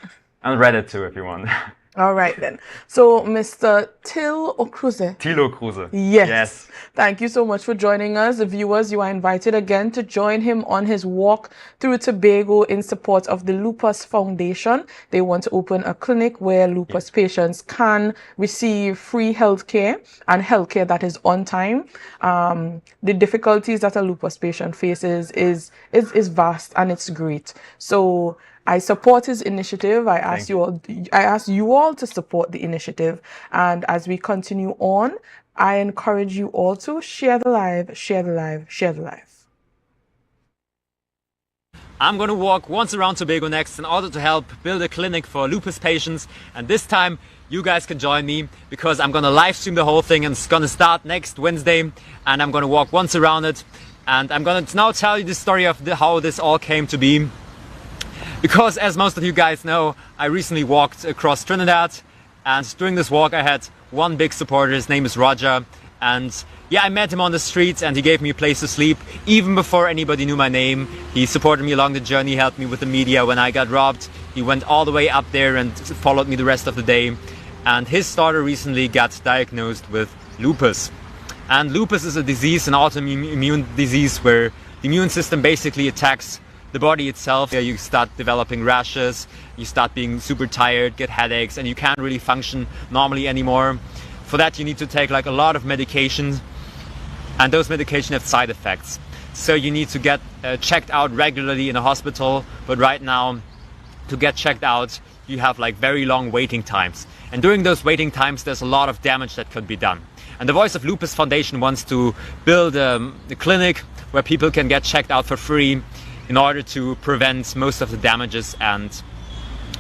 and Reddit too if you want. All right then. So, Mr. Tilo Kruse. Yes. Thank you so much for joining us. The viewers, you are invited again to join him on his walk through Tobago in support of the Lupus Foundation. They want to open a clinic where lupus patients can receive free healthcare and healthcare that is on time. The difficulties that a lupus patient faces is vast and it's great. So I support his initiative. I ask you all to support the initiative. And as we continue on, I encourage you all to share the live, share the live, share the live. I'm going to walk once around Tobago next in order to help build a clinic for lupus patients. And this time you guys can join me because I'm going to live stream the whole thing, and it's going to start next Wednesday. And I'm going to walk once around it. And I'm going to now tell you the story of how this all came to be. Because as most of you guys know, I recently walked across Trinidad, and during this walk I had one big supporter. His name is Roger, and yeah, I met him on the streets and he gave me a place to sleep even before anybody knew my name. He supported me along the journey, helped me with the media when I got robbed. He went all the way up there and followed me the rest of the day. And his daughter recently got diagnosed with lupus. And lupus is a disease, an autoimmune disease where the immune system basically attacks the body itself. You start developing rashes, you start being super tired, get headaches, and you can't really function normally anymore. For that you need to take like a lot of medications, and those medications have side effects. So you need to get checked out regularly in a hospital, but right now to get checked out you have like very long waiting times. And during those waiting times there's a lot of damage that could be done. And the Voice of Lupus Foundation wants to build a clinic where people can get checked out for free in order to prevent most of the damages and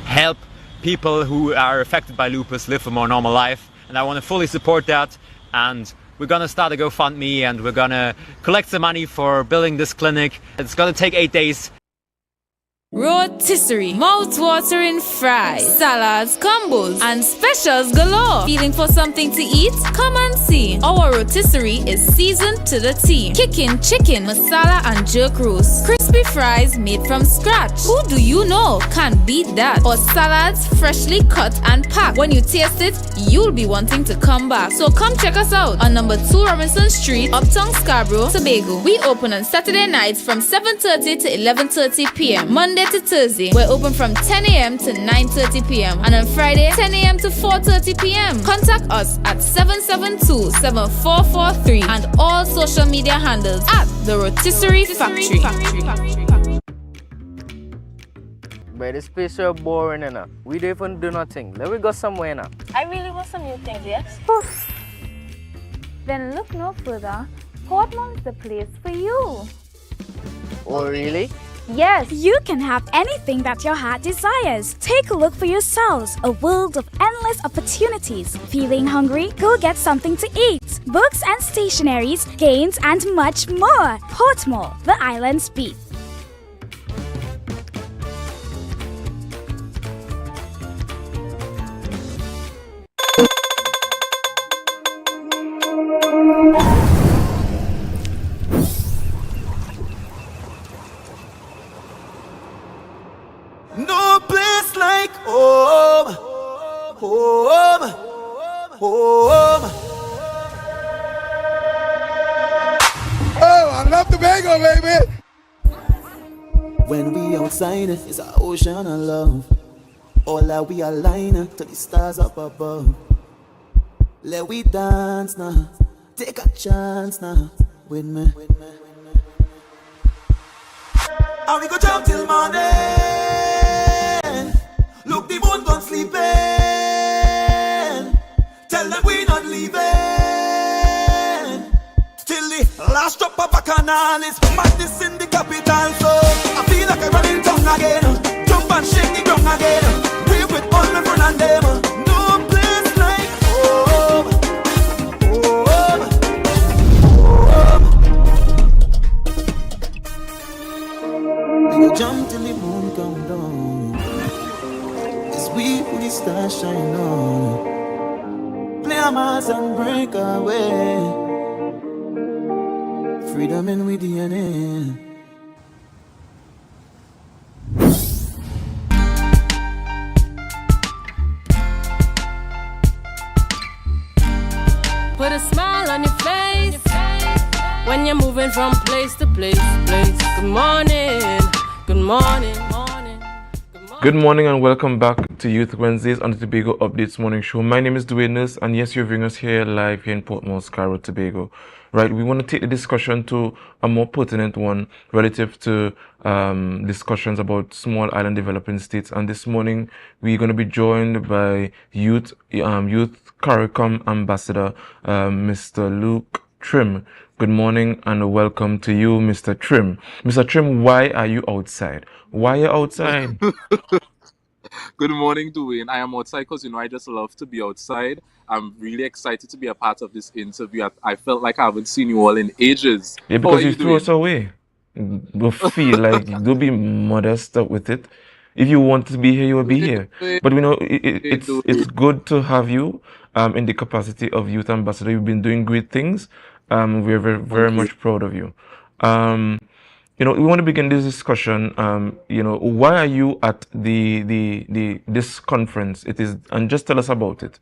help people who are affected by lupus live a more normal life. And I want to fully support that, and we're gonna start a GoFundMe and we're gonna collect some money for building this clinic. It's gonna take 8 days. Rotisserie, mouth-watering fries, salads, combos, and specials galore. Feeling for something to eat? Come and see. Our rotisserie is seasoned to the T. Kicking chicken, masala, and jerk roast. Crispy fries made from scratch. Who do you know can beat that? Or salads freshly cut and packed. When you taste it, you'll be wanting to come back. So come check us out on number 2 Robinson Street, Uptown Scarborough, Tobago. We open on Saturday nights from 7:30 to 11:30 p.m. Monday to Thursday, we're open from 10 a.m. to 9:30 p.m. and on Friday, 10 a.m. to 4:30 p.m. Contact us at 772-7443 and all social media handles at The Rotisserie Factory. But this place is boring enough. We don't even do nothing. Let me go somewhere now. I really want some new things, yes? Then look no further. Portmore is the place for you. Oh, really? Yes, you can have anything that your heart desires. Take a look for yourselves. A world of endless opportunities. Feeling hungry? Go get something to eat. Books and stationeries, games, and much more. Portmore, the island's beat. No place like home, home, home. Oh, I love Tobago, baby. When we outside, it's an ocean of love. All that we align to the stars up above. Let we dance now, take a chance now with me. And we go jump till morning. Look, the moon gone sleeping. Tell them we not leaving. Till the last drop of a canal is madness in the capital. So I feel like I'm running tongue again. Jump and shake the ground again. We with all my friends and them. No place like home. Home. Home. We go jump till the moon come down. It's we who the stars shine on. Play a mass and break away. Freedom in with DNA. you're moving from place to place. Good morning, good morning, morning. Good morning and welcome back to Youth Wednesdays on the Tobago Updates Morning Show. My name is Dwayne Nurse, and yes, you're viewing us here live here in Port Moresby, Tobago. Right, we want to take the discussion to a more pertinent one relative to discussions about small island developing states. And this morning, we're going to be joined by Youth CARICOM Ambassador, Mr. Luke Trim. Good morning and welcome to you, Mr. Trim. Mr. Trim, why are you outside? Why are you outside? Good morning, Dwayne. I am outside because, I just love to be outside. I'm really excited to be a part of this interview. I felt like I haven't seen you all in ages. Yeah, How are because you you threw doing? us away. Don't feel like, don't be modest up with it. If you want to be here, you will be here. But we know it's good to have you in the capacity of youth ambassador. You've been doing great things. We're very much proud of you. We want to begin this discussion. Why are you at this conference? It is, and just tell us about it.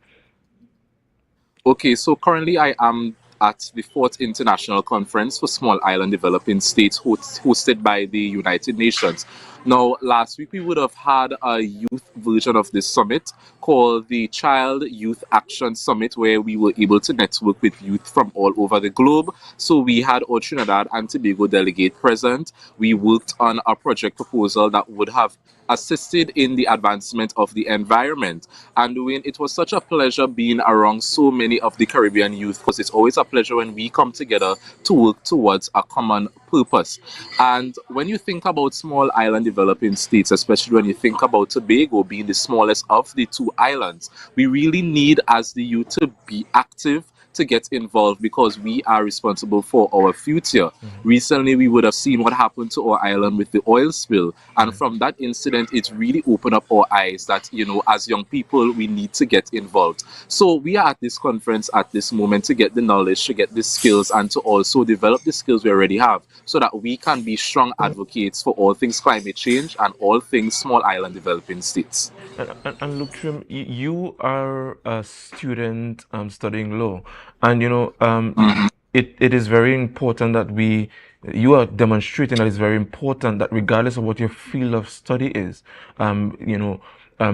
Okay, so currently I am at the 4th International Conference for Small Island Developing States hosted by the United Nations. Now, last week we would have had a youth version of this summit called the Child Youth Action Summit, where we were able to network with youth from all over the globe. So we had our Trinidad and Tobago delegate present. We worked on a project proposal that would have assisted in the advancement of the environment. And it was such a pleasure being around so many of the Caribbean youth, because it's always a pleasure when we come together to work towards a common purpose. And when you think about small island developing states, especially when you think about Tobago being the smallest of the two islands, we really need as the youth to be active, to get involved, because we are responsible for our future. Recently, we would have seen what happened to our island with the oil spill. And from that incident, it really opened up our eyes that, as young people, we need to get involved. So we are at this conference at this moment to get the knowledge, to get the skills, and to also develop the skills we already have, so that we can be strong advocates for all things climate change and all things small island developing states. And look, Trim, you are a student studying law, and it is very important that you are demonstrating that it's very important that regardless of what your field of study is,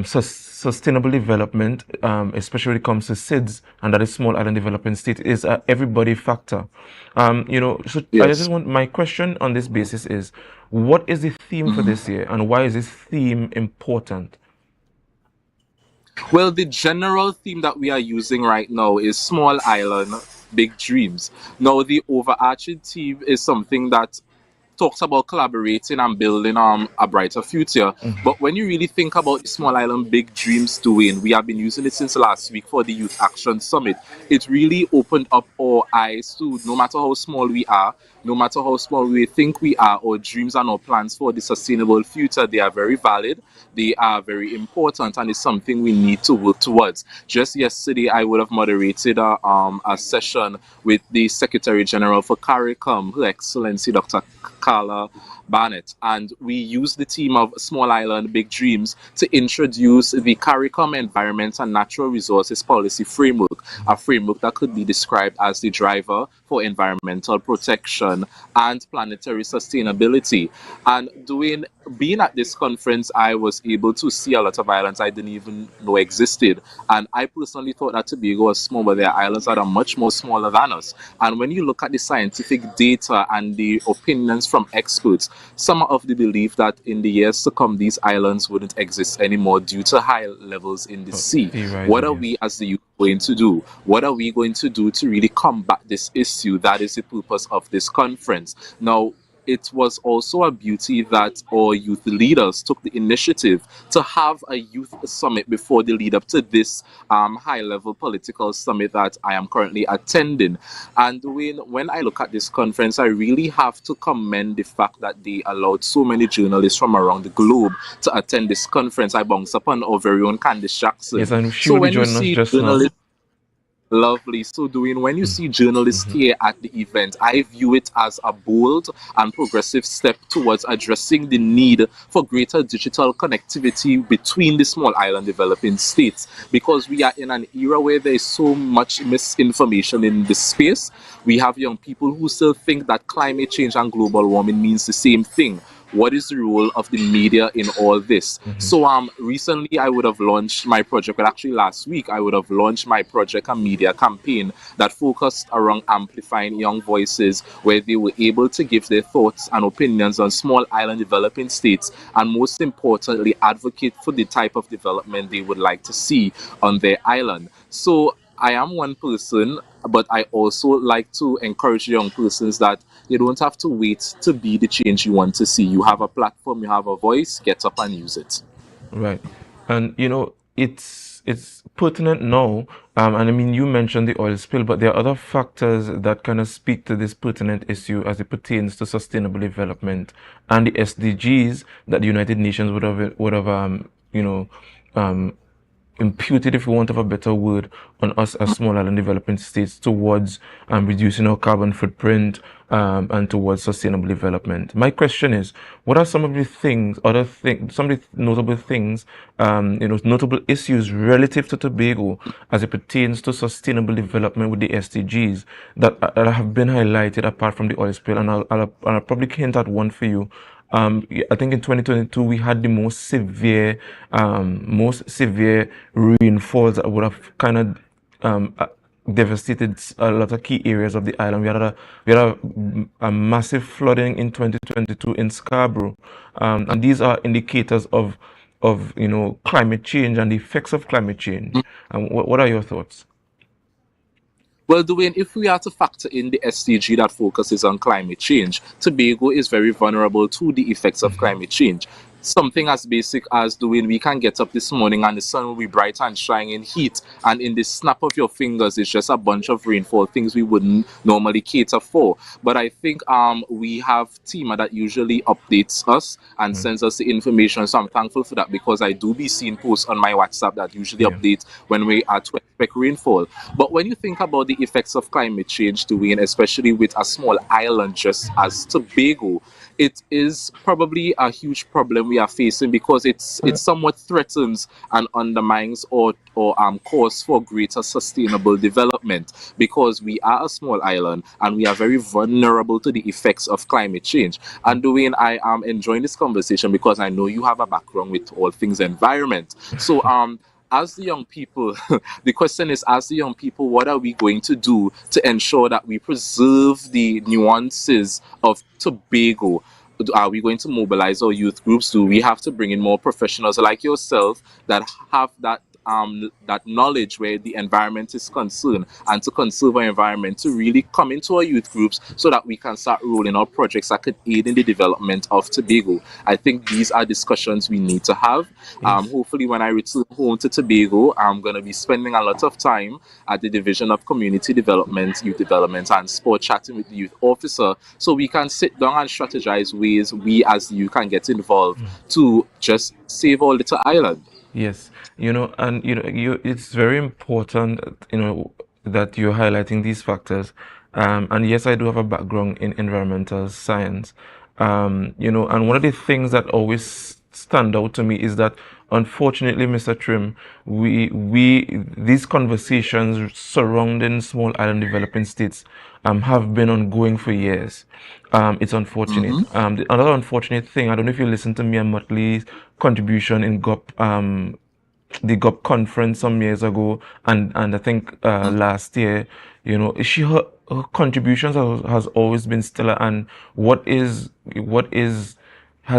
sustainable development, especially when it comes to SIDS, and that is small island developing state, is a everybody factor. So yes. I just want, my question on this basis is, what is the theme for this year, and why is this theme important? Well, the general theme that we are using right now is Small Island, Big Dreams. Now, the overarching theme is something that talks about collaborating and building a brighter future. But when you really think about the Small Island Big Dreams doing, we have been using it since last week for the Youth Action Summit. It really opened up our eyes to, no matter how small we are, no matter how small we think we are, our dreams and our plans for the sustainable future, they are very valid, they are very important, and it's something we need to work towards. Just yesterday, I would have moderated a session with the Secretary General for CARICOM, Her Excellency Dr. Carla Barnett, and we used the theme of Small Island Big Dreams to introduce the CARICOM Environment and Natural Resources Policy Framework, a framework that could be described as the driver for environmental protection and planetary sustainability. And being at this conference, I was able to see a lot of islands I didn't even know existed. And I personally thought that Tobago was small, but there are islands that are much more smaller than us. And when you look at the scientific data and the opinions from experts, some of the belief that in the years to come, these islands wouldn't exist anymore due to high levels in the sea. What are we as the youth going to do? What are we going to do to really combat this issue? That is the purpose of this conference. Now, it was also a beauty that our youth leaders took the initiative to have a youth summit before the lead up to this high-level political summit that I am currently attending. And when I look at this conference, I really have to commend the fact that they allowed so many journalists from around the globe to attend this conference. I bounce upon our very own Candice Jackson. Yes, and she will be joining us just now. Lovely. So, doing when you see journalists here at the event, I view it as a bold and progressive step towards addressing the need for greater digital connectivity between the small island developing states, because we are in an era where there is so much misinformation in this space. We have young people who still think that climate change and global warming means the same thing. What is the role of the media in all this? So recently I would have launched my project, but actually last week I would have launched my project and media campaign that focused around amplifying young voices, where they were able to give their thoughts and opinions on small island developing states, and most importantly advocate for the type of development they would like to see on their island. So I am one person, but I also like to encourage young persons that you don't have to wait to be the change you want to see. You have a platform, you have a voice, get up and use it. Right. And it's pertinent now. And I mean, you mentioned the oil spill, but there are other factors that kind of speak to this pertinent issue as it pertains to sustainable development and the SDGs that the United Nations would have imputed, if we want to have a better word, on us as small island developing states towards reducing our carbon footprint and towards sustainable development. My question is, what are some of the things, some of the notable things, notable issues relative to Tobago as it pertains to sustainable development with the SDGs that have been highlighted apart from the oil spill? And I'll probably hint at one for you. I think in 2022 we had the most severe rainfalls that would have kind of devastated a lot of key areas of the island. We had a massive flooding in 2022 in Scarborough, and these are indicators of climate change and the effects of climate change. What are your thoughts? Well, Dwayne, if we are to factor in the SDG that focuses on climate change, Tobago is very vulnerable to the effects of climate change. Something as basic as, Dwayne, we can get up this morning and the sun will be bright and shining heat, and in the snap of your fingers it's just a bunch of rainfall, things we wouldn't normally cater for. But I think we have Tima that usually updates us and sends us the information, so I'm thankful for that, because I do be seeing posts on my WhatsApp that usually update when we are to expect rainfall. But when you think about the effects of climate change, Dwayne, especially with a small island just as Tobago, it is probably a huge problem we are facing, because it somewhat threatens and undermines or cause for greater sustainable development, because we are a small island and we are very vulnerable to the effects of climate change. And Dwayne, I am enjoying this conversation because I know you have a background with all things environment. So as the young people, the question is, as the young people, what are we going to do to ensure that we preserve the nuances of Tobago? Are we going to mobilize our youth groups? Do we have to bring in more professionals like yourself that have that knowledge where the environment is concerned, and to conserve our environment, to really come into our youth groups so that we can start rolling out projects that could aid in the development of Tobago? I think these are discussions we need to have. Hopefully when I return home to Tobago, I'm going to be spending a lot of time at the Division of Community Development, Youth Development and Sport, chatting with the youth officer, so we can sit down and strategize ways we as you can get involved to just save our little island. Yes, it's very important, that you're highlighting these factors. And yes, I do have a background in environmental science. And one of the things that always stand out to me is that, unfortunately, Mr. Trim, these conversations surrounding small island developing states have been ongoing for years. It's unfortunate. Another unfortunate thing, I don't know if you listened to Mia Motley's contribution in the GOP conference some years ago, and I think last year, her contributions has always been stellar. And what has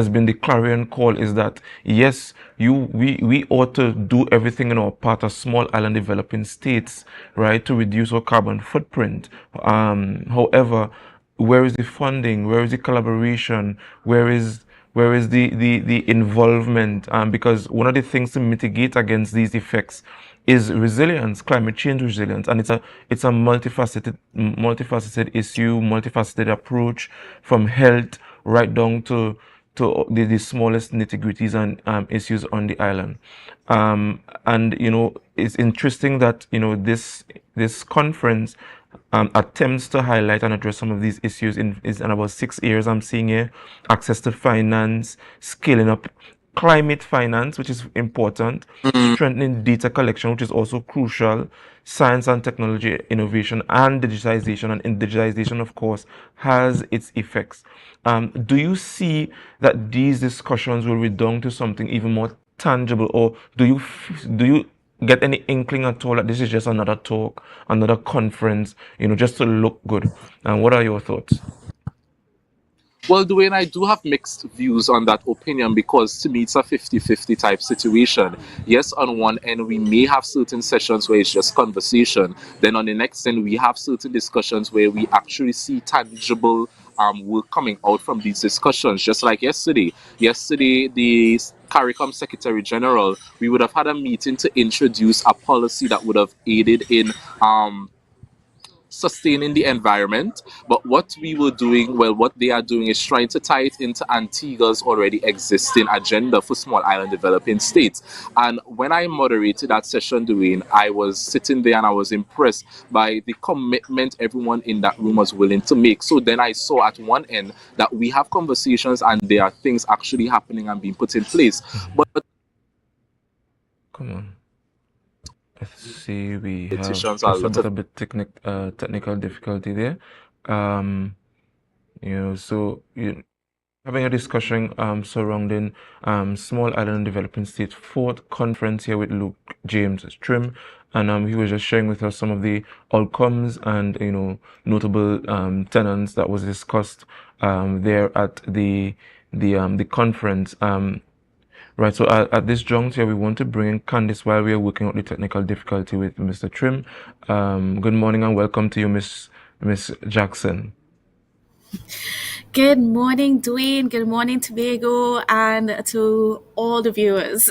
been the clarion call is that yes, we ought to do everything in our part as small island developing states, right, to reduce our carbon footprint. However, where is the funding? Where is the collaboration? Where is the involvement? Because one of the things to mitigate against these effects is resilience, climate change resilience, and it's a multifaceted issue, multifaceted approach, from health right down to the smallest nitty-gritties and issues on the island. And it's interesting that this conference attempts to highlight and address some of these issues in about 6 years. I'm seeing here access to finance, scaling up climate finance, which is important, strengthening data collection, which is also crucial, science and technology innovation, and digitization. And in digitization, of course, has its effects. Do you see that these discussions will redound to something even more tangible, or do you get any inkling at all that this is just another talk, another conference, just to look good? And what are your thoughts? Well, Dwayne, I do have mixed views on that opinion because to me it's a 50-50 type situation. Yes, on one end we may have certain sessions where it's just conversation. Then on the next end we have certain discussions where we actually see tangible work coming out from these discussions. Just like yesterday. Yesterday, the CARICOM Secretary General, we would have had a meeting to introduce a policy that would have aided in sustaining the environment. But what we were doing, well, what they are doing is trying to tie it into Antigua's already existing agenda for small island developing states. And when I moderated that session, Dwayne, I was sitting there and I was impressed by the commitment everyone in that room was willing to make. So then I saw at one end that we have conversations and there are things actually happening and being put in place. But come on. Let's see, we have just a bit technical difficulty there. Having a discussion surrounding Small Island Developing States 4th conference here with Luke James Trim, and he was just sharing with us some of the outcomes and notable tenets that was discussed there at the conference. Right, so at this juncture, we want to bring in Candice while we are working out the technical difficulty with Mr. Trim. Good morning and welcome to you, Miss Jackson. Good morning, Dwayne. Good morning, Tobago, and to all the viewers.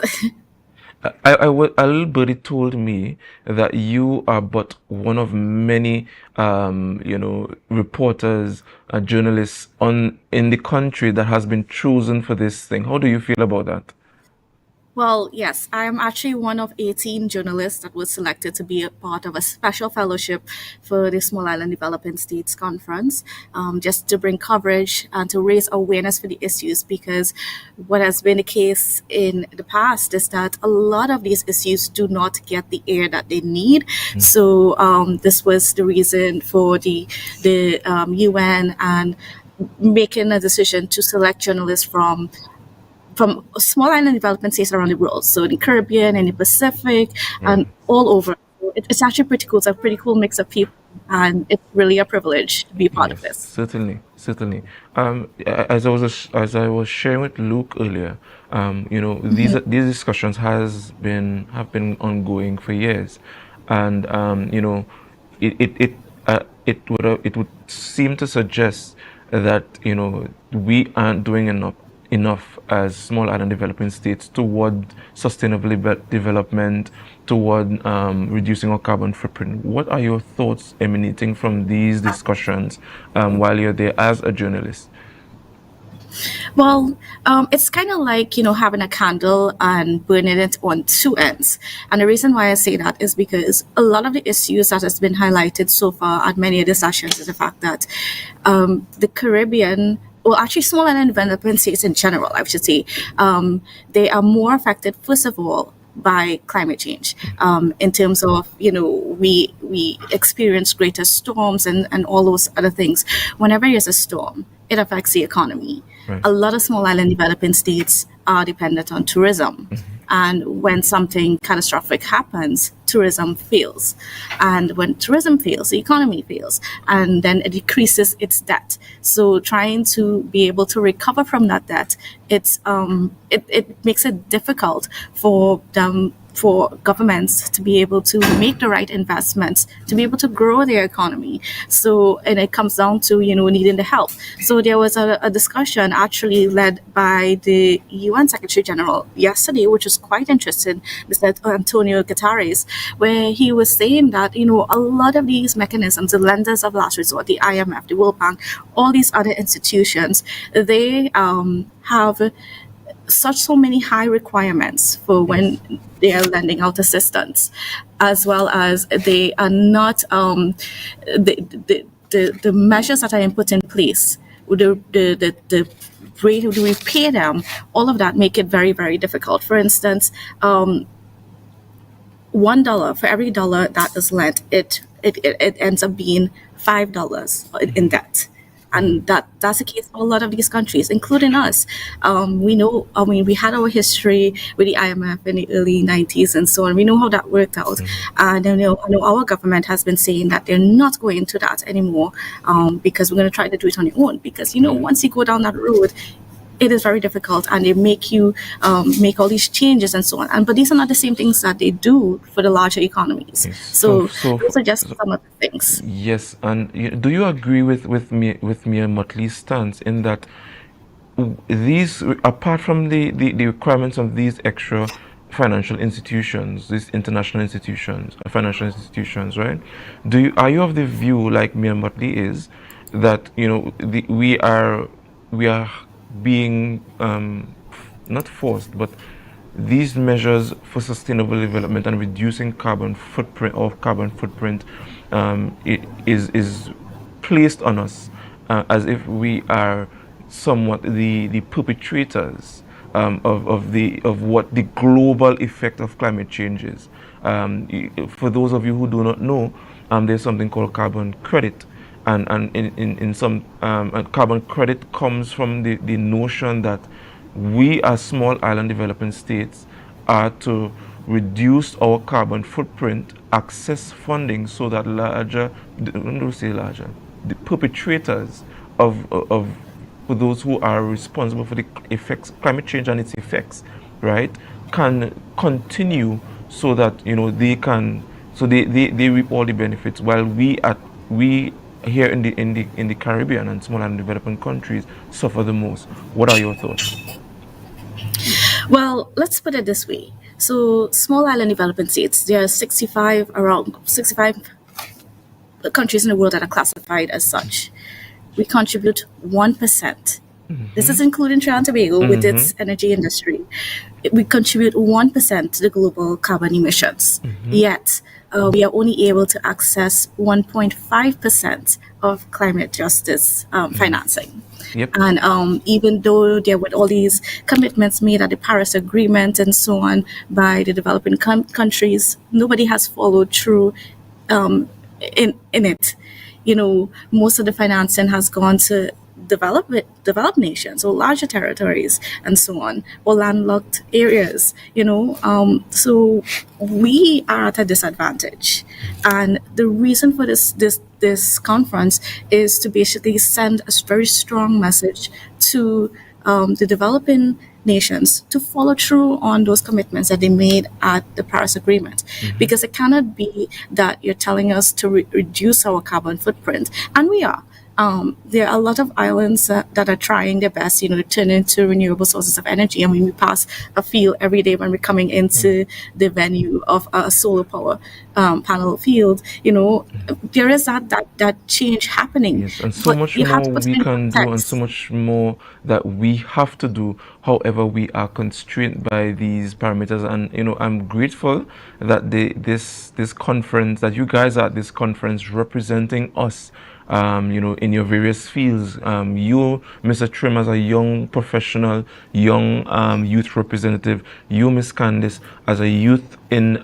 A little birdie told me that you are but one of many, reporters, journalists in the country that has been chosen for this thing. How do you feel about that? Well, yes, I'm actually one of 18 journalists that was selected to be a part of a special fellowship for the Small Island Developing States Conference, just to bring coverage and to raise awareness for the issues, because what has been the case in the past is that a lot of these issues do not get the air that they need. So this was the reason for the UN and making a decision to select journalists from small island development states around the world, so the Caribbean and the Pacific and all over. It's actually pretty cool. It's a pretty cool mix of people, and it's really a privilege to be part of this. Certainly. As I was sharing with Luke earlier, these discussions have been ongoing for years, and it would seem to suggest that we aren't doing enough as small island developing states toward sustainable development, toward reducing our carbon footprint. What are your thoughts emanating from these discussions while you're there as a journalist? Well, it's kind of like, having a candle and burning it on two ends. And the reason why I say that is because a lot of the issues that has been highlighted so far at many of the sessions is the fact that the Caribbean, well, actually small island development states in general, I should say, they are more affected, first of all, by climate change, in terms of, we experience greater storms and all those other things. Whenever there's a storm, it affects the economy. Right. A lot of small island developing states are dependent on tourism. And when something catastrophic happens, tourism fails. And when tourism fails, the economy fails. And then it decreases its debt. So trying to be able to recover from that debt, it makes it difficult for governments to be able to make the right investments, to be able to grow their economy. So, and it comes down to, needing the help. So there was a discussion actually led by the UN Secretary General yesterday, which was quite interesting, Mr. Antonio Guterres, where he was saying that, a lot of these mechanisms, the lenders of last resort, the IMF, the World Bank, all these other institutions, they have so many high requirements for when they are lending out assistance, as well as they are not the measures that are put in place, the rate we pay them, all of that make it very, very difficult. For instance, $1 for every dollar that is lent, it ends up being $5 in debt. And that's the case for a lot of these countries, including us. We know, I mean, we had our history with the IMF in the early 90s and so on. We know how that worked out. And I know our government has been saying that they're not going to that anymore, because we're going to try to do it on your own. Because, once you go down that road, it is very difficult, and they make you make all these changes and so on. But these are not the same things that they do for the larger economies. So those are just some of the things. Yes, and do you agree with me and Motley's stance in that these, apart from the requirements of these extra financial institutions, these international institutions, financial institutions, right? Are you of the view, like me and Motley is, that we are being not forced, but these measures for sustainable development and reducing carbon footprint is placed on us as if we are somewhat the perpetrators of what the global effect of climate change is. For those of you who do not know, there's something called carbon credit. And in some carbon credit comes from the notion that we as small island developing states are to reduce our carbon footprint, access funding so that the perpetrators for those who are responsible for the effects, climate change and its effects, right, can continue so that they reap all the benefits, while we here in the Caribbean and small and developing countries suffer the most. What are your thoughts? Well, let's put it this way. So, small island development states, there are around 65 countries in the world that are classified as such. We contribute 1%. This is including Trinidad and Tobago with its energy industry. We contribute 1% to the global carbon emissions. Yet, we are only able to access 1.5% of climate justice financing. Yep. And even though there were all these commitments made at the Paris Agreement and so on by the developing countries, nobody has followed through in it. Most of the financing has gone to developed nations or larger territories and so on, or landlocked areas. So we are at a disadvantage, and the reason for this conference is to basically send a very strong message to the developing nations to follow through on those commitments that they made at the Paris Agreement. Because it cannot be that you're telling us to reduce our carbon footprint, and we are. There are a lot of islands that are trying their best, to turn into renewable sources of energy. I mean, we pass a field every day when we're coming into the venue of a solar power panel field. There is that change happening. Yes, and so much more we can do, and so much more that we have to do. However, we are constrained by these parameters, and I'm grateful that this conference, that you guys are at this conference representing us. In your various fields. You, Mr. Trim, as a young professional, young youth representative. You, Miss Candice, as a youth in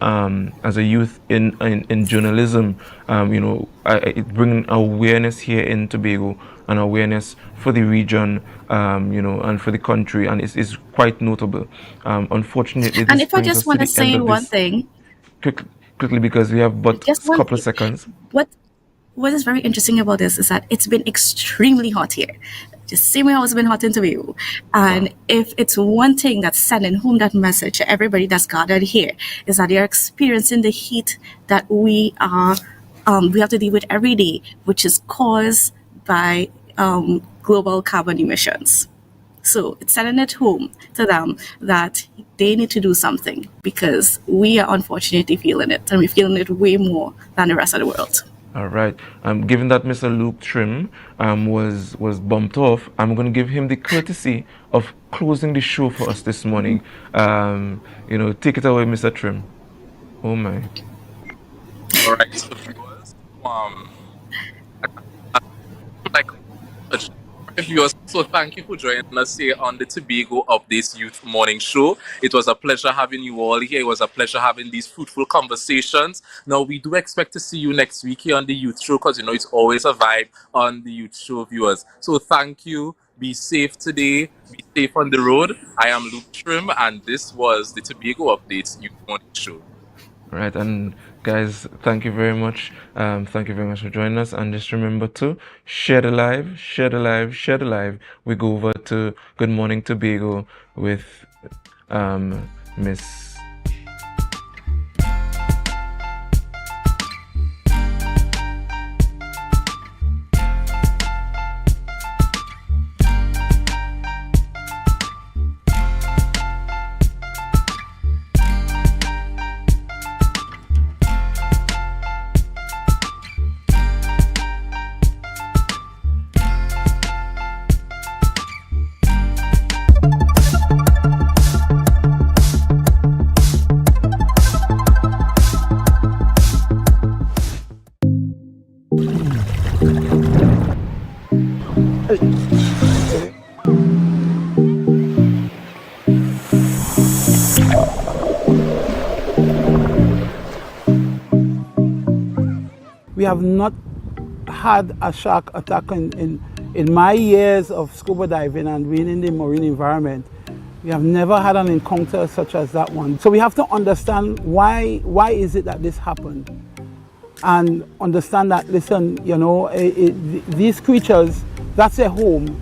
journalism. Bringing awareness here in Tobago and awareness for the region, and for the country, and it's quite notable. Unfortunately, and if I just want to say one thing, quickly, because we have but a couple of seconds. What is very interesting about this is that it's been extremely hot here. The same way how it's been hot in Tobago. And if it's one thing that's sending home that message to everybody that's gathered here, is that they're experiencing the heat that we have to deal with every day, which is caused by global carbon emissions. So it's sending it home to them that they need to do something, because we are unfortunately feeling it, and we're feeling it way more than the rest of the world. All right. Given that Mr. Luke Trim was bumped off, I'm going to give him the courtesy of closing the show for us this morning. Take it away, Mr. Trim. Oh my. All right, so viewers, like viewers, so thank you for joining us here on the Tobago Updates Youth Morning Show. It was a pleasure having you all here. It was a pleasure having these fruitful conversations. Now, we do expect to see you next week here on the Youth Show because, it's always a vibe on the Youth Show, viewers. So thank you. Be safe today. Be safe on the road. I am Luke Trim, and this was the Tobago Updates Youth Morning Show. Right, and guys, thank you very much. Thank you very much for joining us. And just remember to share the live, share the live, share the live. We go over to Good Morning Tobago with Miss. We have not had a shark attack in my years of scuba diving and being in the marine environment. We have never had an encounter such as that one. So we have to understand why is it that this happened, and understand that, listen, these creatures, that's their home,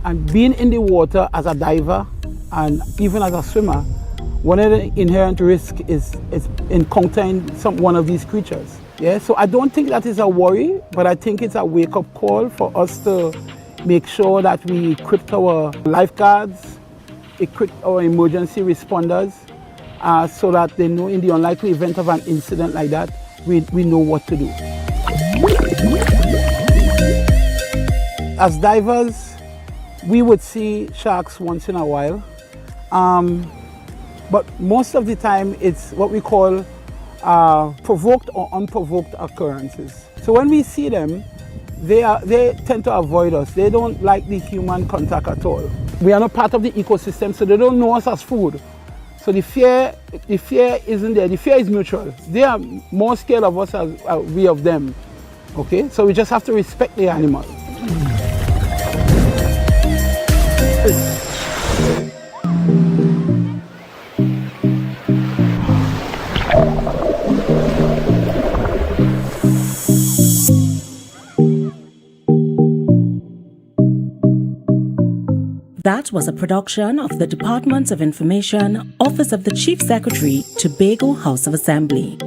and being in the water as a diver and even as a swimmer, one of the inherent risks is encountering one of these creatures. Yeah, so I don't think that is a worry, but I think it's a wake-up call for us to make sure that we equip our lifeguards, equip our emergency responders, so that they know in the unlikely event of an incident like that, we know what to do. As divers, we would see sharks once in a while, but most of the time it's what we call provoked or unprovoked occurrences. So when we see them, they tend to avoid us. They don't like the human contact at all. We are not part of the ecosystem, so they don't know us as food. So the fear isn't there. The fear is mutual. They are more scared of us as we of them. Okay, so we just have to respect the animal. That was a production of the Department of Information, Office of the Chief Secretary, Tobago House of Assembly.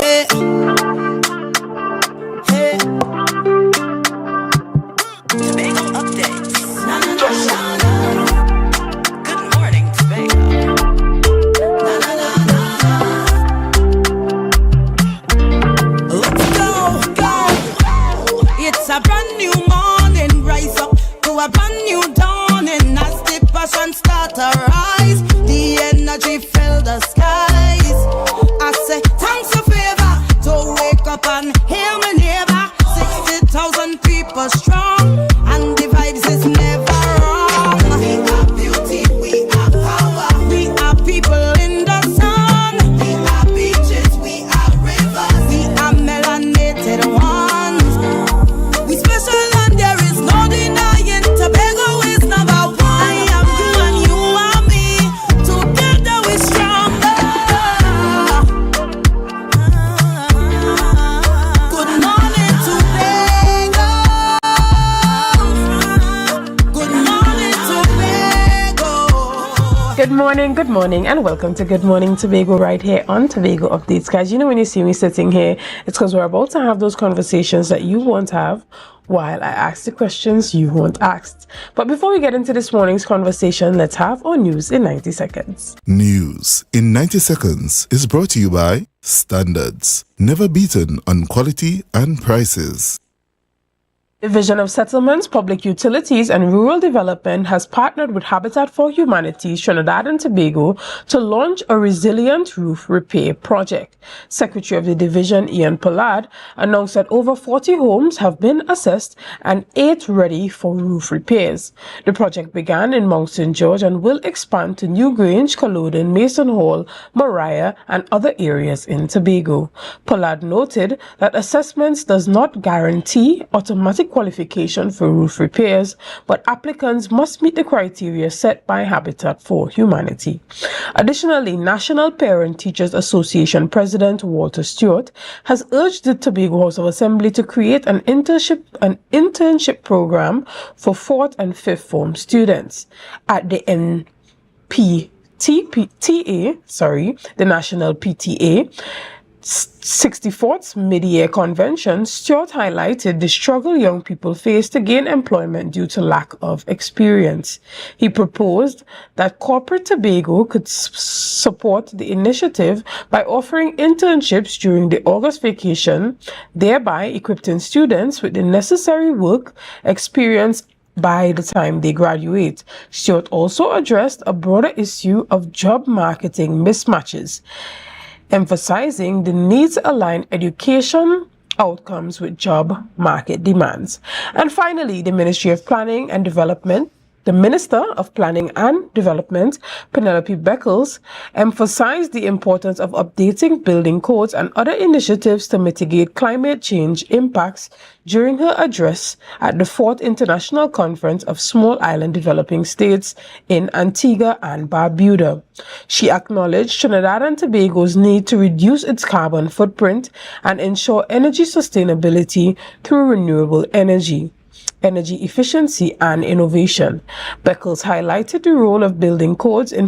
Yeah. Hey. Tobago updates. Na na na na na. Good morning, Tobago. Na na na na. Let's go. It's a brand new morning. Rise up to a brand new dawning. As the passion start to rise, the energy fill the skies. I say thanks for favor to good morning, and welcome to Good Morning Tobago right here on Tobago Updates. Guys, you know when you see me sitting here, it's because we're about to have those conversations that you won't have while I ask the questions you won't ask. But before we get into this morning's conversation, let's have our news in 90 seconds. News in 90 seconds is brought to you by Standards, never beaten on quality and prices. Division of Settlements, Public Utilities and Rural Development has partnered with Habitat for Humanity, Trinidad and Tobago to launch a resilient roof repair project. Secretary of the division, Ian Pollard, announced that over 40 homes have been assessed and 8 ready for roof repairs. The project began in Mount St. George and will expand to New Grange, Culloden, Mason Hall, Mariah and other areas in Tobago. Pollard noted that assessments does not guarantee automatic qualification for roof repairs, but applicants must meet the criteria set by Habitat for Humanity. Additionally, National Parent Teachers Association President Walter Stewart has urged the Tobago House of Assembly to create an internship program for 4th and 5th form students. At the the National PTA 64th Mid-Year Convention, Stewart highlighted the struggle young people face to gain employment due to lack of experience. He proposed that corporate Tobago could support the initiative by offering internships during the August vacation, thereby equipping students with the necessary work experience by the time they graduate. Stewart also addressed a broader issue of job marketing mismatches, emphasizing the need to align education outcomes with job market demands. And finally, the Ministry of Planning and Development, the Minister of Planning and Development, Penelope Beckles, emphasized the importance of updating building codes and other initiatives to mitigate climate change impacts during her address at the 4th International Conference of Small Island Developing States in Antigua and Barbuda. She acknowledged Trinidad and Tobago's need to reduce its carbon footprint and ensure energy sustainability through renewable energy efficiency and innovation. Beckles highlighted the role of building codes in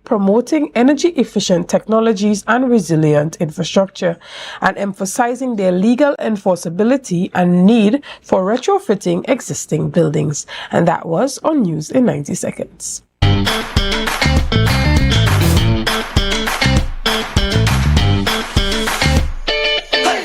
promoting energy-efficient technologies and resilient infrastructure, and emphasizing their legal enforceability and need for retrofitting existing buildings. And that was on News in 90 Seconds.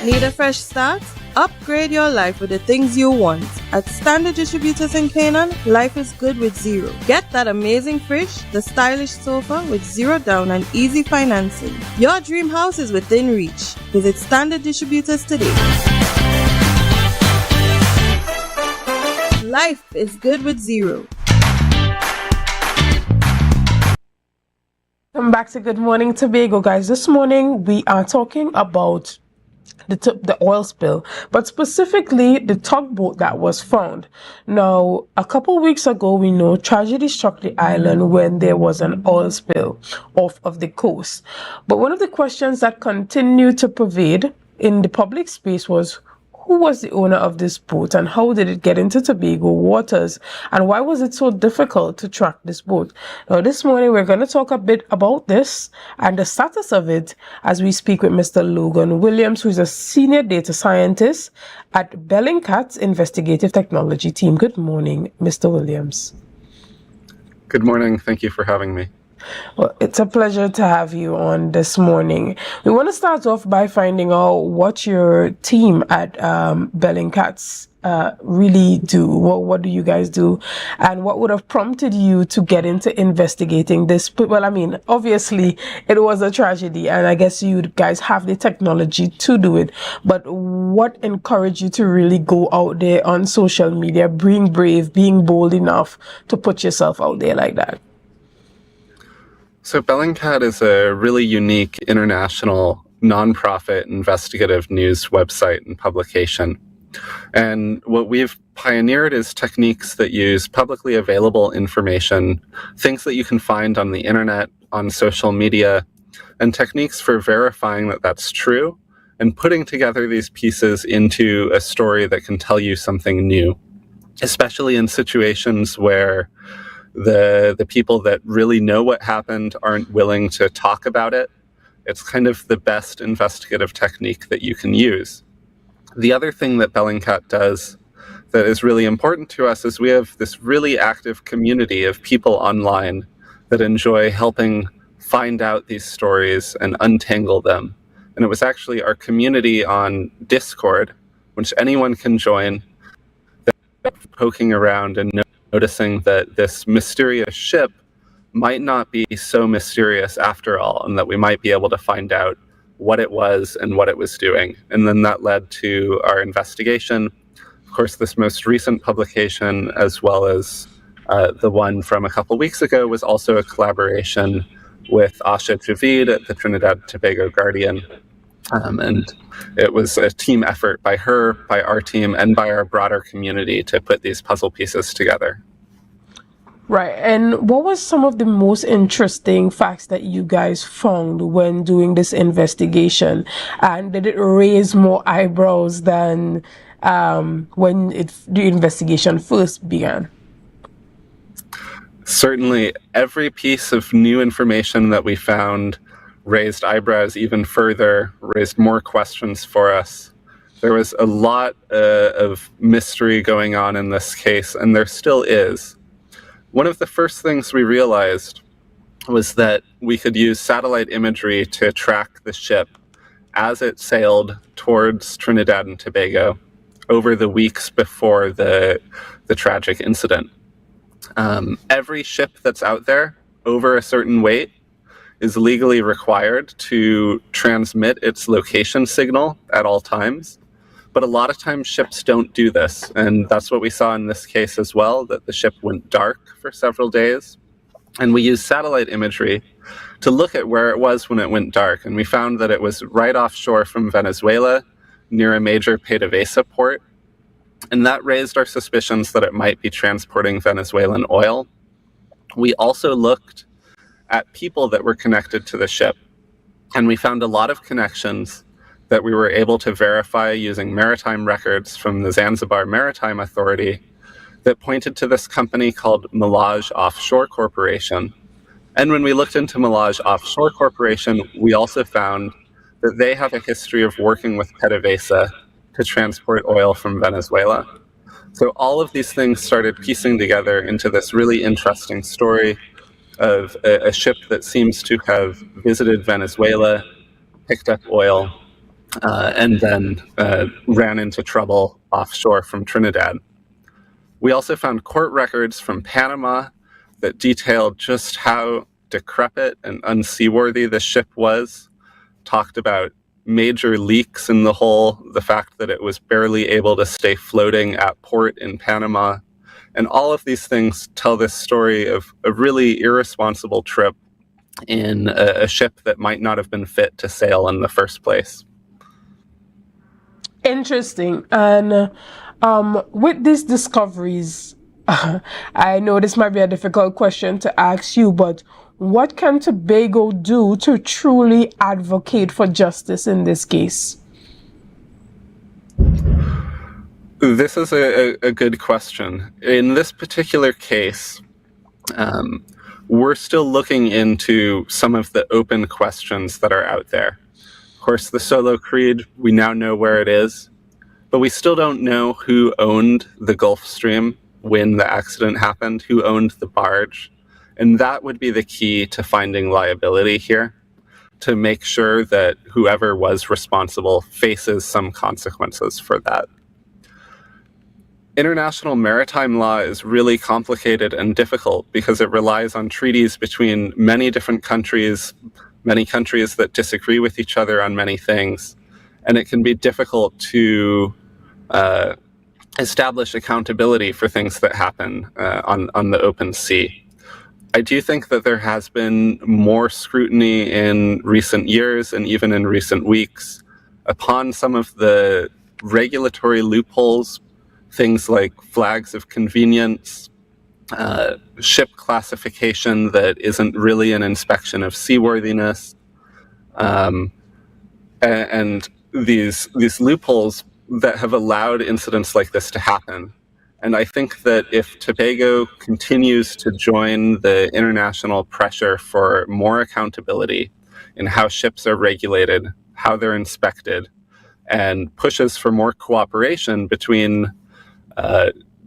Need a fresh start? Upgrade your life with the things you want. At Standard Distributors in Canaan, life is good with zero. Get that amazing fridge, the stylish sofa with zero down and easy financing. Your dream house is within reach. Visit Standard Distributors today. Life is good with zero. Welcome back to Good Morning Tobago, guys. This morning we are talking about the oil spill, but specifically the tugboat that was found. Now, a couple weeks ago, we know tragedy struck the island when there was an oil spill off of the coast. But one of the questions that continued to pervade in the public space was, who was the owner of this boat and how did it get into Tobago waters, and why was it so difficult to track this boat? Now, this morning we're going to talk a bit about this and the status of it as we speak with Mr. Logan Williams, who is a senior data scientist at Bellingcat's investigative technology team. Good morning, Mr. Williams. Good morning. Thank you for having me. Well, it's a pleasure to have you on this morning. We want to start off by finding out what your team at Bellingcat's really do. What do you guys do? And what would have prompted you to get into investigating this? Well, I mean, obviously it was a tragedy and I guess you guys have the technology to do it. But what encouraged you to really go out there on social media, being brave, being bold enough to put yourself out there like that? So Bellingcat is a really unique international nonprofit investigative news website and publication. And what we've pioneered is techniques that use publicly available information, things that you can find on the internet, on social media, and techniques for verifying that that's true and putting together these pieces into a story that can tell you something new, especially in situations where The people that really know what happened aren't willing to talk about it. It's kind of the best investigative technique that you can use. The other thing that Bellingcat does that is really important to us is we have this really active community of people online that enjoy helping find out these stories and untangle them. And it was actually our community on Discord, which anyone can join, that poking around and noticing that this mysterious ship might not be so mysterious after all, and that we might be able to find out what it was and what it was doing. And then that led to our investigation. Of course, this most recent publication, as well as the one from a couple weeks ago, was also a collaboration with Asha Javid at the Trinidad Tobago Guardian. And it was a team effort by her, by our team, and by our broader community to put these puzzle pieces together. Right. And what was some of the most interesting facts that you guys found when doing this investigation? And did it raise more eyebrows than when the investigation first began? Certainly, every piece of new information that we found raised eyebrows even further, raised more questions for us. There was a lot of mystery going on in this case, and there still is. One of the first things we realized was that we could use satellite imagery to track the ship as it sailed towards Trinidad and Tobago over the weeks before the tragic incident. Every ship that's out there over a certain weight is legally required to transmit its location signal at all times. But a lot of times ships don't do this. And that's what we saw in this case as well, that the ship went dark for several days. And we used satellite imagery to look at where it was when it went dark. And we found that it was right offshore from Venezuela, near a major PDVSA port. And that raised our suspicions that it might be transporting Venezuelan oil. We also looked at people that were connected to the ship, and we found a lot of connections that we were able to verify using maritime records from the Zanzibar Maritime Authority that pointed to this company called Mobilize Offshore Corporation. And when we looked into Mobilize Offshore Corporation, we also found that they have a history of working with PDVSA to transport oil from Venezuela. So all of these things started piecing together into this really interesting story of a ship that seems to have visited Venezuela, picked up oil, and then ran into trouble offshore from Trinidad. We also found court records from Panama that detailed just how decrepit and unseaworthy the ship was, talked about major leaks in the hull, the fact that it was barely able to stay floating at port in Panama. And all of these things tell this story of a really irresponsible trip in a ship that might not have been fit to sail in the first place. Interesting. And with these discoveries, I know this might be a difficult question to ask you, but what can Tobago do to truly advocate for justice in this case? This is a good question. In this particular case, we're still looking into some of the open questions that are out there. Of course, the Solo Creed, we now know where it is, but we still don't know who owned the Gulf Stream when the accident happened, who owned the barge. And that would be the key to finding liability here, to make sure that whoever was responsible faces some consequences for that. International maritime law is really complicated and difficult because it relies on treaties between many different countries, many countries that disagree with each other on many things. And it can be difficult to establish accountability for things that happen on the open sea. I do think that there has been more scrutiny in recent years and even in recent weeks upon some of the regulatory loopholes, things like flags of convenience, ship classification that isn't really an inspection of seaworthiness, and these loopholes that have allowed incidents like this to happen. And I think that if Tobago continues to join the international pressure for more accountability in how ships are regulated, how they're inspected, and pushes for more cooperation between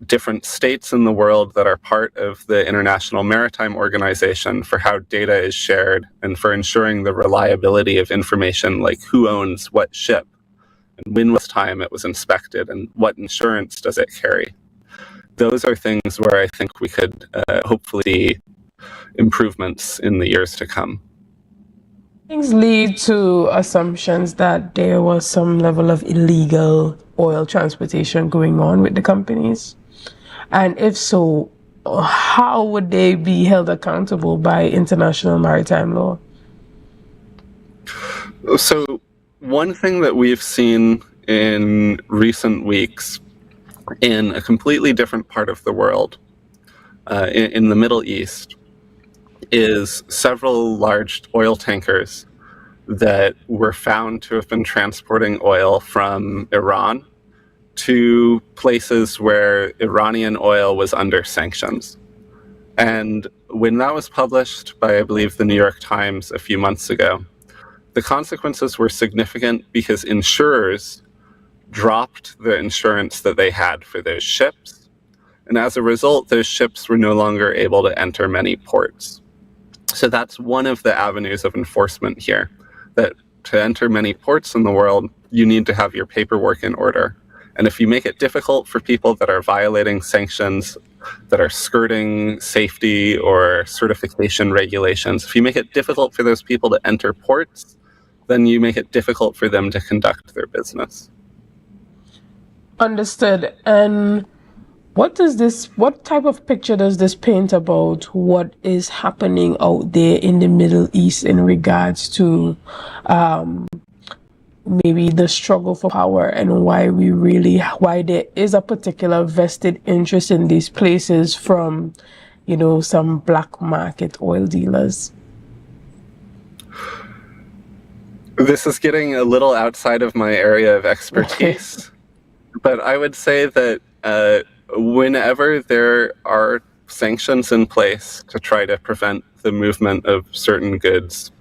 different states in the world that are part of the International Maritime Organization for how data is shared and for ensuring the reliability of information like who owns what ship and when was time it was inspected and what insurance does it carry. Those are things where I think we could hopefully see improvements in the years to come. Things lead to assumptions that there was some level of illegal oil transportation going on with the companies. And if so, how would they be held accountable by international maritime law? So one thing that we've seen in recent weeks in a completely different part of the world, in the Middle East, is several large oil tankers that were found to have been transporting oil from Iran to places where Iranian oil was under sanctions. And when that was published by, I believe, the New York Times a few months ago, the consequences were significant because insurers dropped the insurance that they had for those ships. And as a result, those ships were no longer able to enter many ports. So that's one of the avenues of enforcement here, that to enter many ports in the world, you need to have your paperwork in order. And if you make it difficult for people that are violating sanctions, that are skirting safety or certification regulations, if you make it difficult for those people to enter ports, then you make it difficult for them to conduct their business. Understood. And what type of picture does this paint about what is happening out there in the Middle East in regards to maybe the struggle for power and why there is a particular vested interest in these places from, some black market oil dealers? This is getting a little outside of my area of expertise, but I would say that whenever there are sanctions in place to try to prevent the movement of certain goods,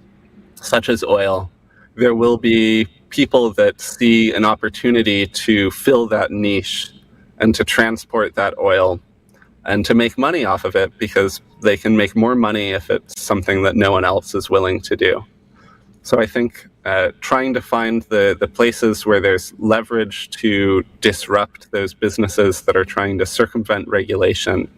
such as oil, there will be people that see an opportunity to fill that niche and to transport that oil and to make money off of it because they can make more money if it's something that no one else is willing to do. So I think trying to find the places where there's leverage to disrupt those businesses that are trying to circumvent regulation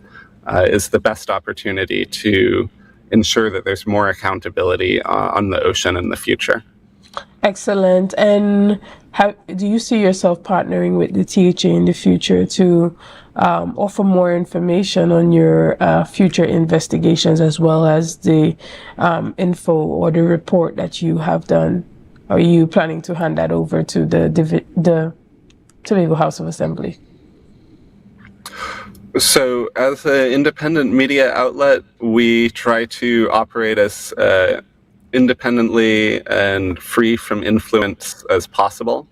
is the best opportunity to ensure that there's more accountability on the ocean in the future. Excellent. And do you see yourself partnering with the THA in the future to offer more information on your future investigations as well as the info or the report that you have done? Are you planning to hand that over to the Tobago House of Assembly? So as an independent media outlet, we try to operate as independently and free from influence as possible.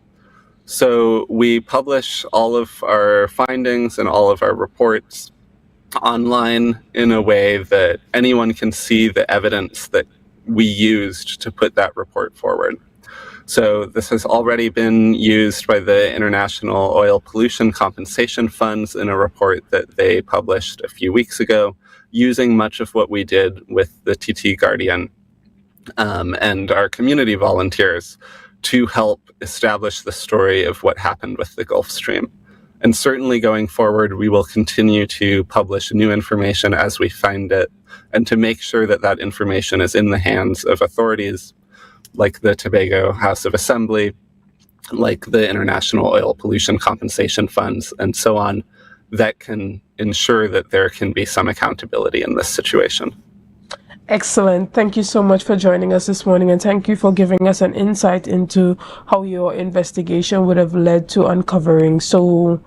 So we publish all of our findings and all of our reports online in a way that anyone can see the evidence that we used to put that report forward. So this has already been used by the International Oil Pollution Compensation Funds in a report that they published a few weeks ago, using much of what we did with the TT Guardian and our community volunteers to help establish the story of what happened with the Gulf Stream. And certainly going forward, we will continue to publish new information as we find it and to make sure that that information is in the hands of authorities like the Tobago House of Assembly, like the International Oil Pollution Compensation Funds, and so on, that can ensure that there can be some accountability in this situation. Excellent. Thank you so much for joining us this morning, and thank you for giving us an insight into how your investigation would have led to uncovering so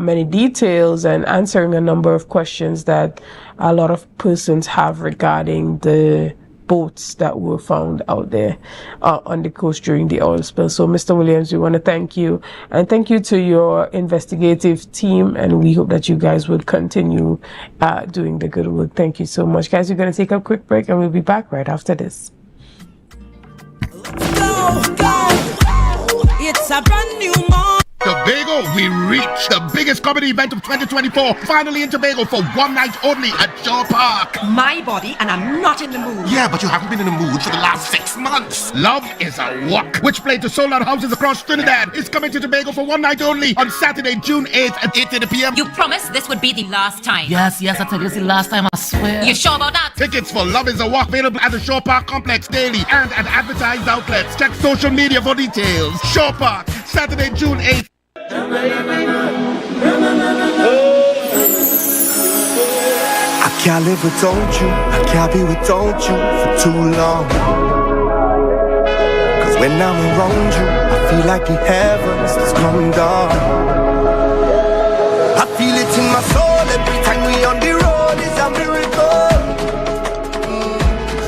many details and answering a number of questions that a lot of persons have regarding the boats that were found out there on the coast during the oil spill. So, Mr. Williams, we want to thank you, and thank you to your investigative team, and we hope that you guys would continue doing the good work. Thank you so much. Guys, we're going to take a quick break, and we'll be back right after this. It's a brand new morning. Tobago, we reach the biggest comedy event of 2024, finally in Tobago for one night only at Shaw Park. My body, and I'm not in the mood. Yeah, but you haven't been in the mood for the last 6 months. Love is a Walk, which played to sold-out houses across Trinidad, is coming to Tobago for one night only on Saturday, June 8th at 8:30 p.m. You promised this would be the last time. Yes, I tell you it's the last time, I swear. You sure about that? Tickets for Love is a Walk available at the Shaw Park Complex daily and at advertised outlets. Check social media for details. Shaw Park, Saturday, June 8th. I can't live without you, I can't be without you for too long. Cause when I'm around you, I feel like the heavens is coming down. I feel it in my soul every time we on the road, it's a miracle.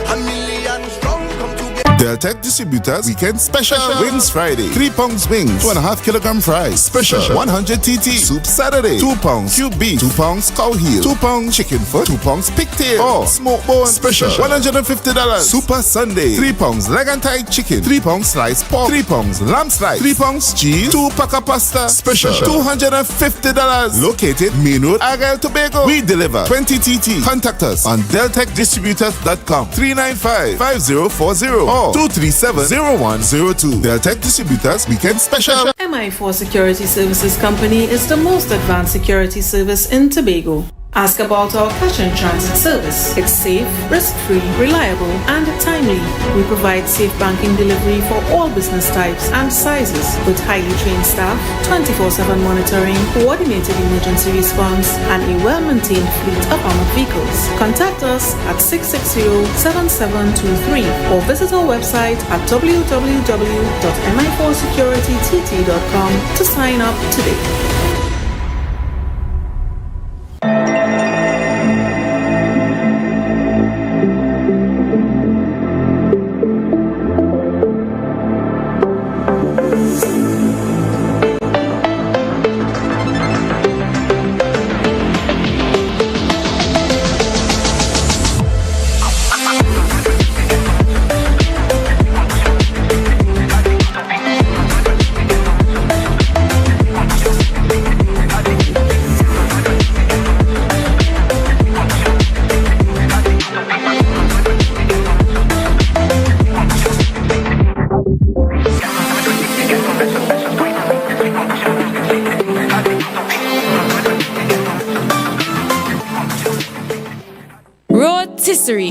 A million strong come together. Deltec Distributors Weekend Special. Wings Friday, £3 wings, 2.5 kilogram fries. Special 100 TT. Soup Saturday, £2 cube beef, £2 cow heel, £2 chicken foot, £2 pigtail, or smoke bone. Special $150. Super Sunday, £3 leg and thigh chicken, £3 sliced pork, £3 lamb slice, £3 cheese, 2 pack of pasta. Special $250. Located Main Road, Argyle, Tobago. We deliver 20 TT. Contact us on deltecdistributors.com 395-5040 or 237-0102. Deltec Distributors Weekend Special. MI4 Security Services Company is the most advanced security service in Tobago. Ask about our cash and transit service. It's safe, risk-free, reliable, and timely. We provide safe banking delivery for all business types and sizes with highly trained staff, 24/7 monitoring, coordinated emergency response, and a well-maintained fleet of armored vehicles. Contact us at 660-7723 or visit our website at www.mi4securitytt.com to sign up today.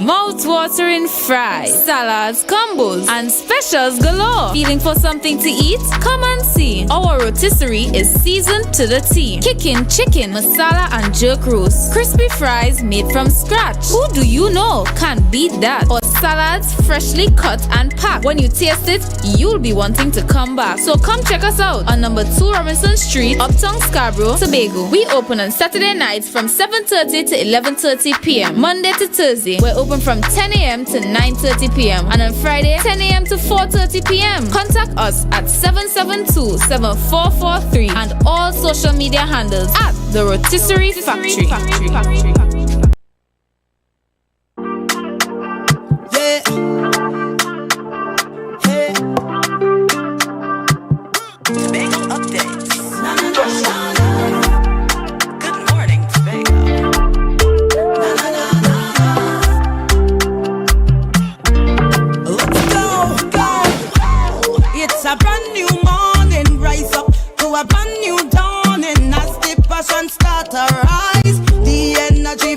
Mouth-watering fries, salads, combos, and specials galore. Feeling for something to eat? Come and see. Our rotisserie is seasoned to the T. Kicking chicken, masala, and jerk roast. Crispy fries made from scratch. Who do you know can't beat that? Or salads freshly cut and packed. When you taste it, you'll be wanting to come back. So come check us out on number 2 Robinson Street, Uptown Scarborough, Tobago. We open on Saturday nights from 7:30 to 11:30 p.m. Monday to Thursday, we're open from 10 a.m. to 9:30 p.m. and on Friday, 10 a.m. to 4:30 p.m. Contact us at 772-7443 and all social media handles at The Rotisserie Factory. Yeah. Hey. Tobago updates. Good morning, Tobago. Let's go. It's a brand new morning. Rise up to a brand new dawning as the passion start to rise. The energy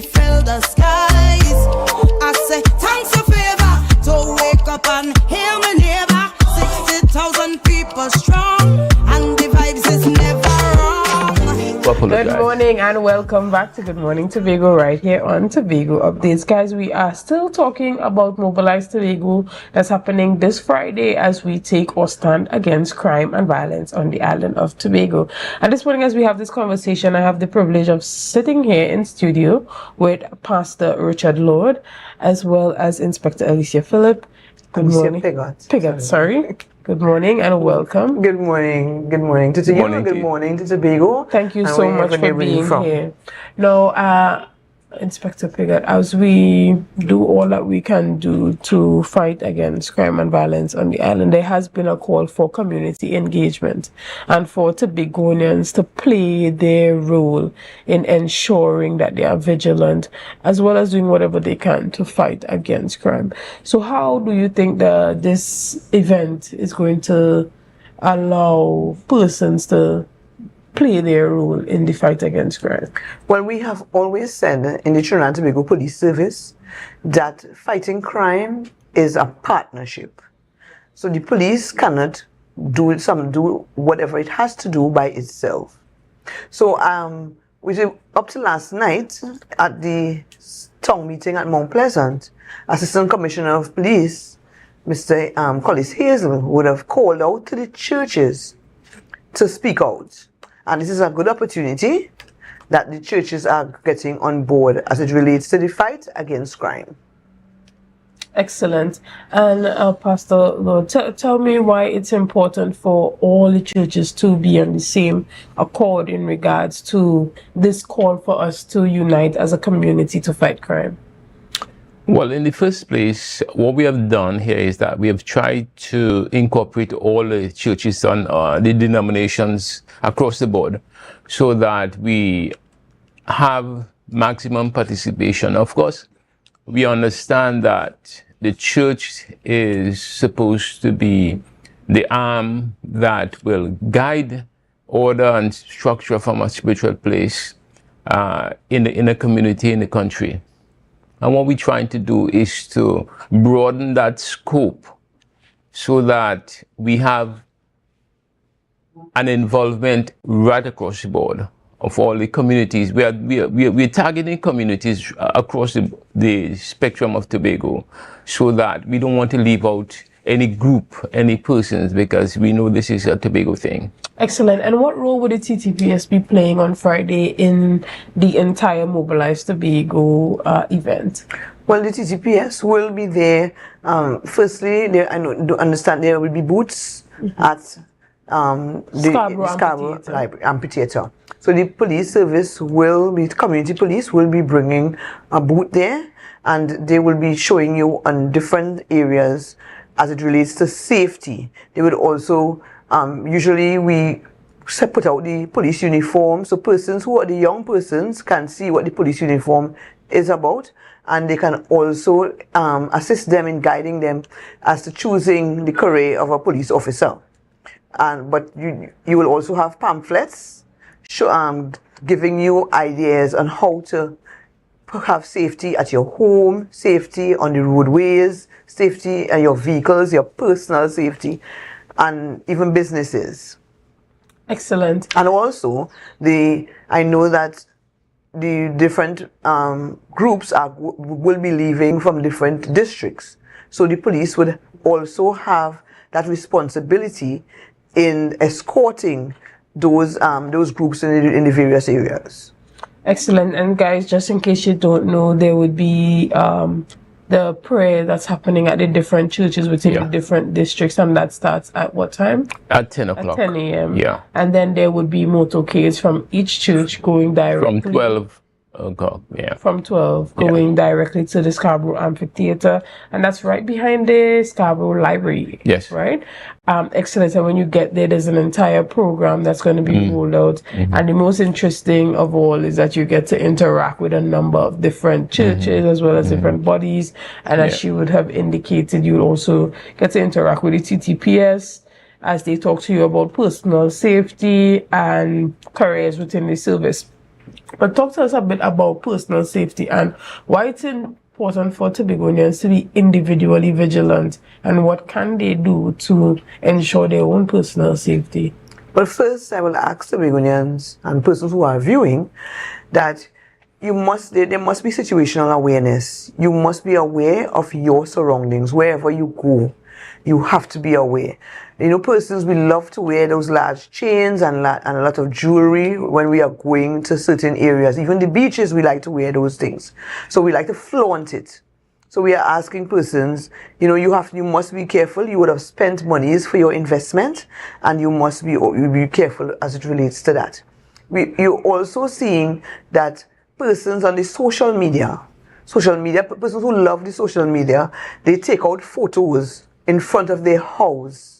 apologize. Good morning and welcome back to Good Morning Tobago right here on Tobago Updates. Guys, we are still talking about Mobilize Tobago that's happening this Friday as we take our stand against crime and violence on the island of Tobago. And this morning as we have this conversation, I have the privilege of sitting here in studio with Pastor Richard Lord as well as Inspector Alicia Phillip. Good morning. Piggott, sorry. Good morning and welcome. Good morning. Good morning to you. Good morning to Tobago. Thank you so much for being here. Now, Inspector Piggott, as we do all that we can do to fight against crime and violence on the island, there has been a call for community engagement and for Tobagonians to play their role in ensuring that they are vigilant as well as doing whatever they can to fight against crime. So how do you think that this event is going to allow persons to play their role in the fight against crime? Well, we have always said in the Trinidad and Tobago Police Service that fighting crime is a partnership. So the police cannot do whatever it has to do by itself. So up to last night at the town meeting at Mount Pleasant, Assistant Commissioner of Police, Mr. Collis Hazel, would have called out to the churches to speak out. And this is a good opportunity that the churches are getting on board as it relates to the fight against crime. Excellent. And Pastor Lord, tell me why it's important for all the churches to be on the same accord in regards to this call for us to unite as a community to fight crime. Well, in the first place, what we have done here is that we have tried to incorporate all the churches and the denominations across the board so that we have maximum participation. Of course, we understand that the church is supposed to be the arm that will guide order and structure from a spiritual place in a community, in the country. And what we're trying to do is to broaden that scope so that we have an involvement right across the board of all the communities. We're targeting communities across the spectrum of Tobago so that we don't want to leave out any group, any persons, because we know this is a Tobago thing. Excellent. And what role would the TTPS be playing on Friday in the entire Mobilize Tobago event? Well, the TTPS will be there. Firstly, I understand there will be booths at the Scarborough Amphitheatre. So the police service community police will be bringing a booth there, and they will be showing you on different areas as it relates to safety. They would also, usually we put out the police uniform, so persons who are the young persons can see what the police uniform is about, and they can also assist them in guiding them as to choosing the career of a police officer. But you will also have pamphlets giving you ideas on how to have safety at your home, safety on the roadways, safety in your vehicles, your personal safety, and even businesses. Excellent. And also, I know that the different groups will be leaving from different districts. So the police would also have that responsibility in escorting those groups in the various areas. Excellent. And guys, just in case you don't know, there would be the prayer that's happening at the different churches within the different districts, and that starts at what time? At 10 o'clock. At 10 a.m. Yeah. And then there would be motorcades from each church going directly. From 12. Oh God, yeah. From 12 going directly to the Scarborough Amphitheatre, and that's right behind the Scarborough Library. Yes. Right? Excellent. And when you get there, there's an entire program that's going to be rolled out. And the most interesting of all is that you get to interact with a number of different churches as well as different bodies. And as she would have indicated, you'll also get to interact with the TTPS as they talk to you about personal safety and careers within the service. But talk to us a bit about personal safety and why it's important for Tobagonians to be individually vigilant and what can they do to ensure their own personal safety. But first, I will ask the Begonians and persons who are viewing that there must be situational awareness. You must be aware of your surroundings wherever you go. You have to be aware. You know, persons, we love to wear those large chains and a lot of jewelry when we are going to certain areas. Even the beaches, we like to wear those things. So we like to flaunt it. So we are asking persons, you know, you must be careful. You would have spent monies for your investment, and you must be careful as it relates to that. You're also seeing that persons on the social media, persons who love the social media, they take out photos in front of their house.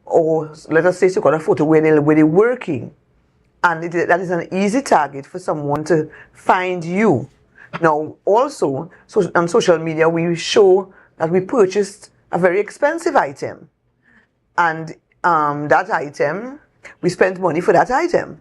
Or let us say take out a photo where they're working. And that is an easy target for someone to find you. Now, also, on social media, we show that we purchased a very expensive item. And that item, we spent money for that item.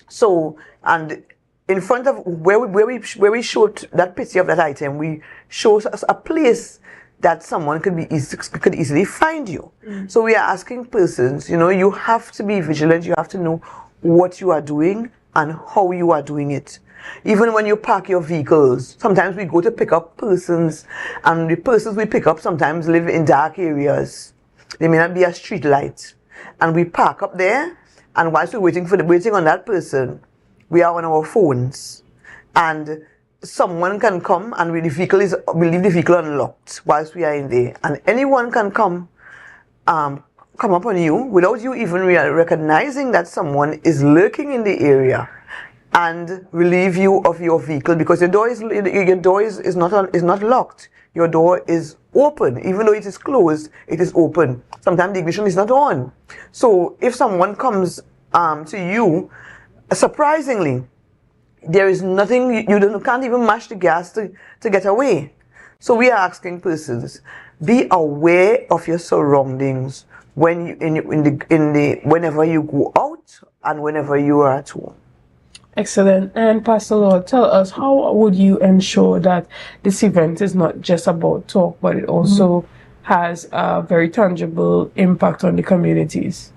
So, and in front of where we showed that picture of that item, we show a place that someone could easily find you. So we are asking persons, you know, you have to be vigilant. You have to know what you are doing and how you are doing it. Even when you park your vehicles, sometimes we go to pick up persons, and the persons we pick up sometimes live in dark areas. There may not be a street light, and we park up there, and whilst we're waiting on that person, we are on our phones, and someone can come and we leave the vehicle unlocked whilst we are in there, and anyone can come upon you without you even recognizing that someone is lurking in the area, and relieve you of your vehicle because your door is not locked. Your door is open, even though it is closed. It is open. Sometimes the ignition is not on. So if someone comes to you, surprisingly, there is nothing, you can't even mash the gas to get away. So we are asking persons, be aware of your surroundings whenever you go out and whenever you are at home. Excellent. And Pastor Lord, tell us, how would you ensure that this event is not just about talk, but it also has a very tangible impact on the communities?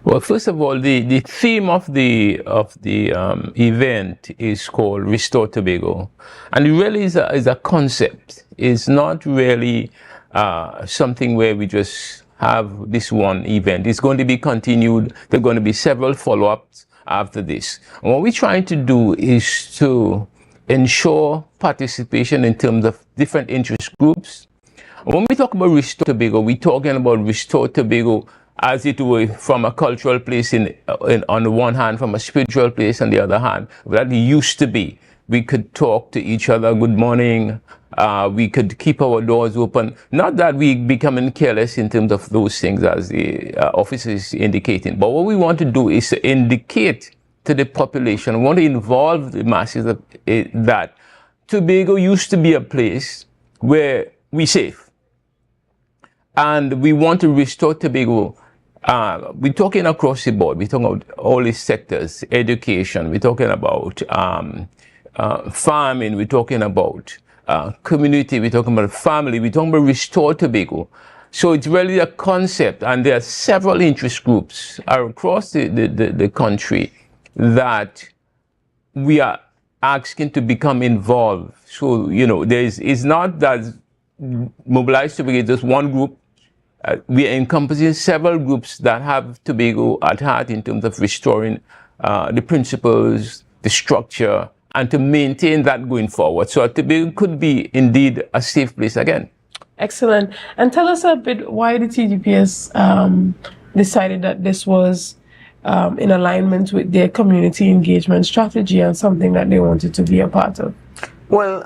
Well, first of all, the theme of the event is called Restore Tobago, and it really is a concept. It's not really something where we just have this one event. It's going to be continued. There are going to be several follow-ups after this. And what we're trying to do is to ensure participation in terms of different interest groups. When we talk about Restore Tobago, we're talking about Restore Tobago as it were from a cultural place on the one hand, from a spiritual place on the other hand. That used to be. We could talk to each other, good morning, we could keep our doors open. Not that we becoming careless in terms of those things as the officer is indicating, but what we want to do is to indicate to the population, we want to involve the masses that Tobago used to be a place where we're safe. And we want to restore Tobago. We're talking across the board. We're talking about all these sectors, education. We're talking about farming. We're talking about community. We're talking about family. We're talking about Restore Tobago. So it's really a concept, and there are several interest groups across the country that we are asking to become involved. So, you know, it's not that Mobilize Tobago is just one group. We are encompassing several groups that have Tobago at heart in terms of restoring the principles, the structure, and to maintain that going forward. So Tobago could be indeed a safe place again. Excellent. And tell us a bit why the TDPS decided that this was in alignment with their community engagement strategy and something that they wanted to be a part of. Well,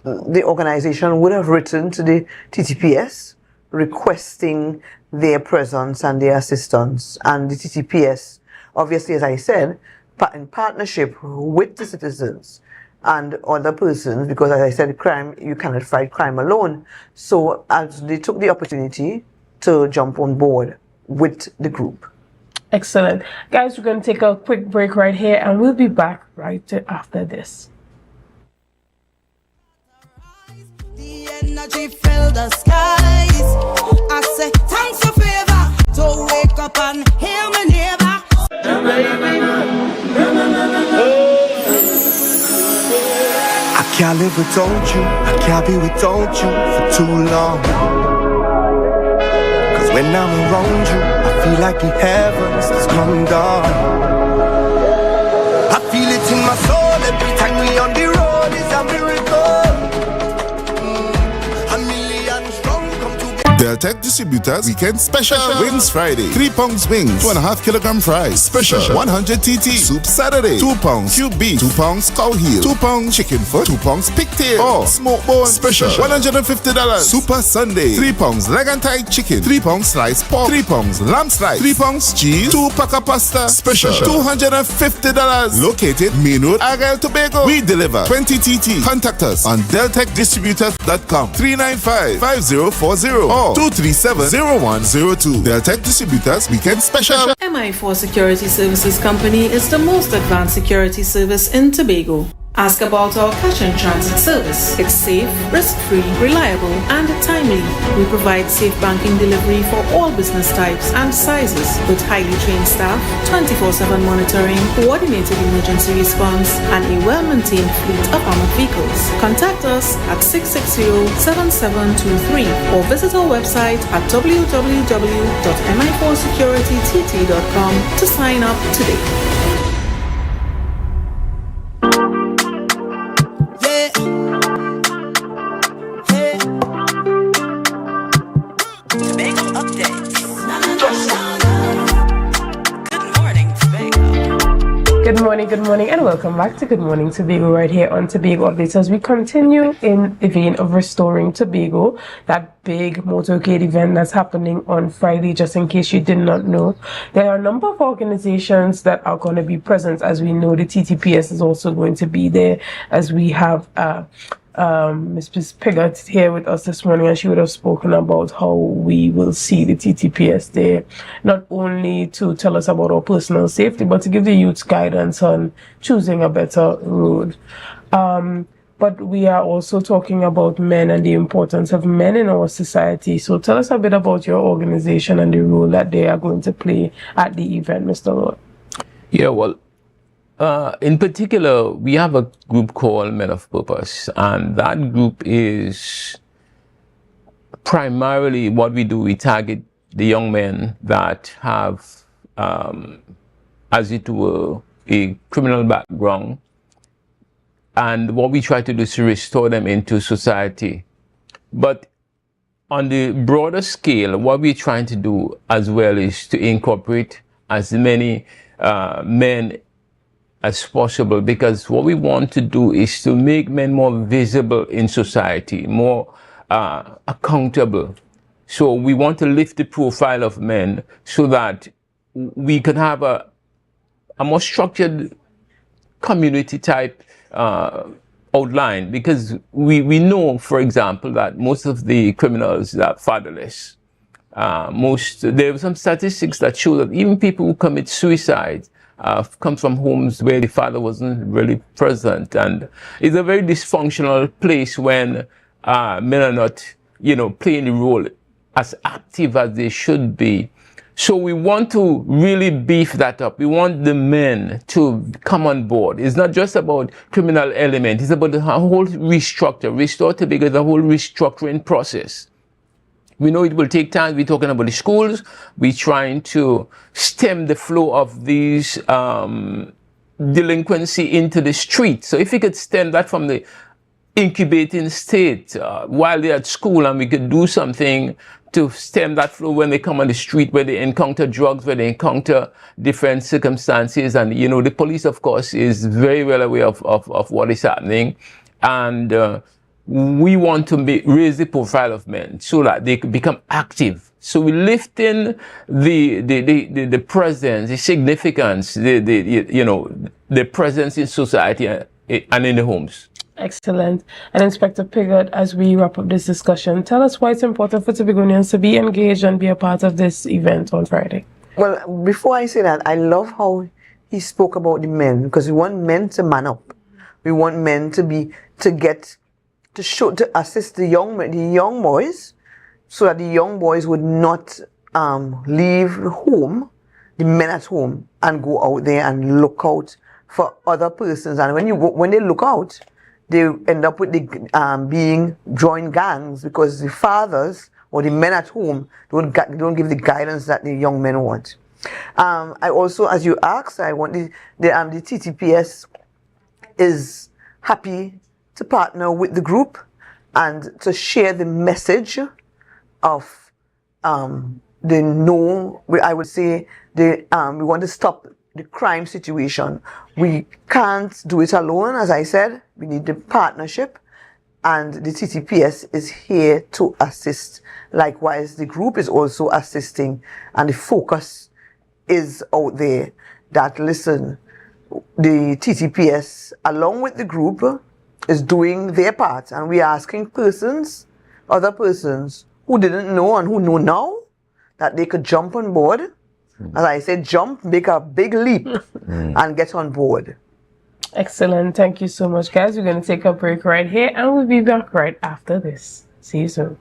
the organization would have written to the TTPS requesting their presence and their assistance. And the TTPS, obviously, as I said, in partnership with the citizens and other persons, because as I said, crime, you cannot fight crime alone. So as they took the opportunity to jump on board with the group. Excellent. Guys, we're going to take a quick break right here, and we'll be back right after this. The energy fill the skies. I say thanks for favor. To wake up and hear me neighbor. can't live without you, I can't be without you for too long. Cause when I'm around you, I feel like the heavens has come down. I feel it in my soul every time we on the road, it's a miracle. A million strong come together. Deltec Distributors Weekend Special Wings Friday, £3 wings, 2.5 kilogram fries. Special 100 TT Soup Saturday, £2 cube beef, £2 cow heel, £2 chicken foot, £2 pigtail or smoked bone. Special $150 Super Sunday, £3 leg and thigh chicken, £3 sliced pork, £3 lamb slice, £3 cheese, 2 pack of pasta. Special $250. Located Main Road, Argyle, Tobago. We deliver 20 TT. Contact us on deltecdistributors.com 395-5040 or 237-0102. Deltec Distributors Weekend Special. MI4 Security Services Company is the most advanced security service in Tobago. Ask about our cash and transit service. It's safe, risk-free, reliable, and timely. We provide safe banking delivery for all business types and sizes with highly trained staff, 24/7 monitoring, coordinated emergency response, and a well-maintained fleet of armored vehicles. Contact us at 660-7723 or visit our website at www.mi4securitytt.com to sign up today. Good morning, and welcome back to Good Morning Tobago right here on Tobago Updates as we continue in the vein of restoring Tobago, that big motorcade event that's happening on Friday. Just in case you did not know, there are a number of organizations that are going to be present. As we know, the TTPS is also going to be there, as we have Ms. Piggott here with us this morning, and she would have spoken about how we will see the TTPS there, not only to tell us about our personal safety, but to give the youths guidance on choosing a better road. But we are also talking about men and the importance of men in our society. So tell us a bit about your organization and the role that they are going to play at the event, Mr. Lord. Yeah, well, in particular, we have a group called Men of Purpose, and that group is primarily what we do. We target the young men that have, as it were, a criminal background, and what we try to do is to restore them into society. But on the broader scale, what we're trying to do as well is to incorporate as many men as possible, because what we want to do is to make men more visible in society, more accountable. So we want to lift the profile of men so that we can have a more structured community type outline, because we know, for example, that most of the criminals are fatherless. There are some statistics that show that even people who commit suicide come from homes where the father wasn't really present, and it's a very dysfunctional place when men are not, playing the role as active as they should be. So we want to really beef that up. We want the men to come on board. It's not just about criminal element. It's about the whole restructure. Restore Tobago is a whole restructuring process. We know it will take time. We're talking about the schools. We're trying to stem the flow of these delinquency into the street. So if we could stem that from the incubating state while they're at school, and we could do something to stem that flow when they come on the street, where they encounter drugs, where they encounter different circumstances. And, the police, of course, is very well aware of what is happening. And we want to raise the profile of men so that they can become active. So we lift in the presence, the significance, the presence in society and in the homes. Excellent. And Inspector Piggott, as we wrap up this discussion, tell us why it's important for Tobagonians to be engaged and be a part of this event on Friday. Well, before I say that, I love how he spoke about the men, because we want men to man up. We want men to assist the young boys, so that the young boys would not leave home, the men at home, and go out there and look out for other persons. And when they look out, they end up with the being joint gangs because the fathers or the men at home don't give the guidance that the young men want. I also, as you asked, I want the TTPS is happy to partner with the group and to share the message of the no. I would say we want to stop the crime situation. We can't do it alone, as I said. We need the partnership, and the TTPS is here to assist. Likewise, the group is also assisting, and the focus is out there that, listen, the TTPS, along with the group, is doing their part, and we are asking other persons who didn't know and who know now, that they could jump on board. As I said, jump, make a big leap, and get on board. Excellent. Thank you so much, guys. We're going to take a break right here, and we'll be back right after this. See you soon.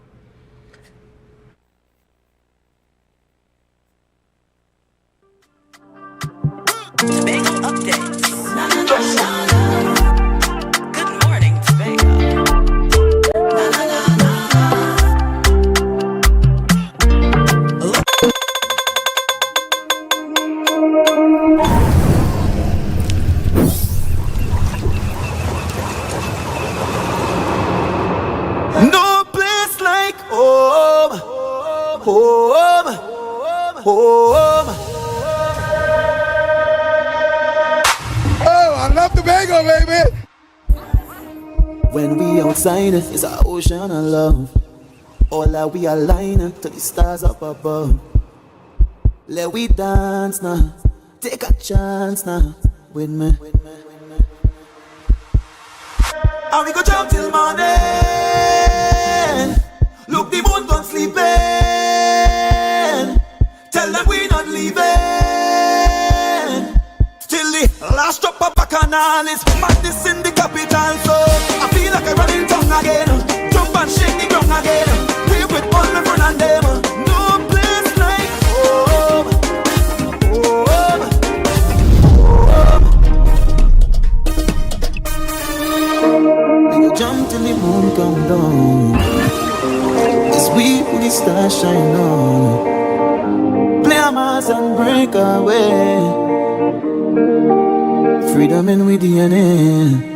Tobago updates. Good morning, Tobago. No place like home, home, home. Oh, I love Tobago, baby. When we outside, it's an ocean of love. All that we align to the stars up above. Let we dance now, take a chance now with me. And we go jump till morning. Look, the moon don't sleeping. Tell them we not leaving till the last drop of bacchanal is madness in the capital. So I feel like I'm running tongue again. Jump and shake the ground again. We with all my friend and them. No place like home, home, home. We go jump till the moon come down. It's we who the stars shine on. Play a mass and break away. Freedom in with DNA.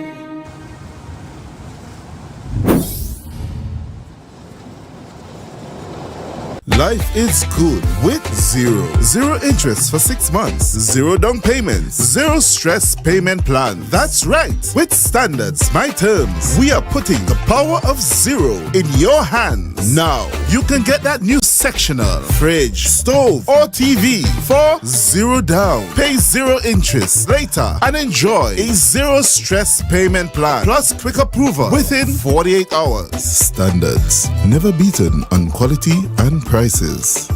Life is good with Zero. Zero interest for 6 months. Zero down payments. Zero stress payment plan. That's right. With Standards My Terms, we are putting the power of zero in your hands. Now, you can get that new sectional, fridge, stove, or TV for zero down. Pay zero interest later and enjoy a zero stress payment plan plus quick approval within 48 hours. Standards, never beaten on quality and prices.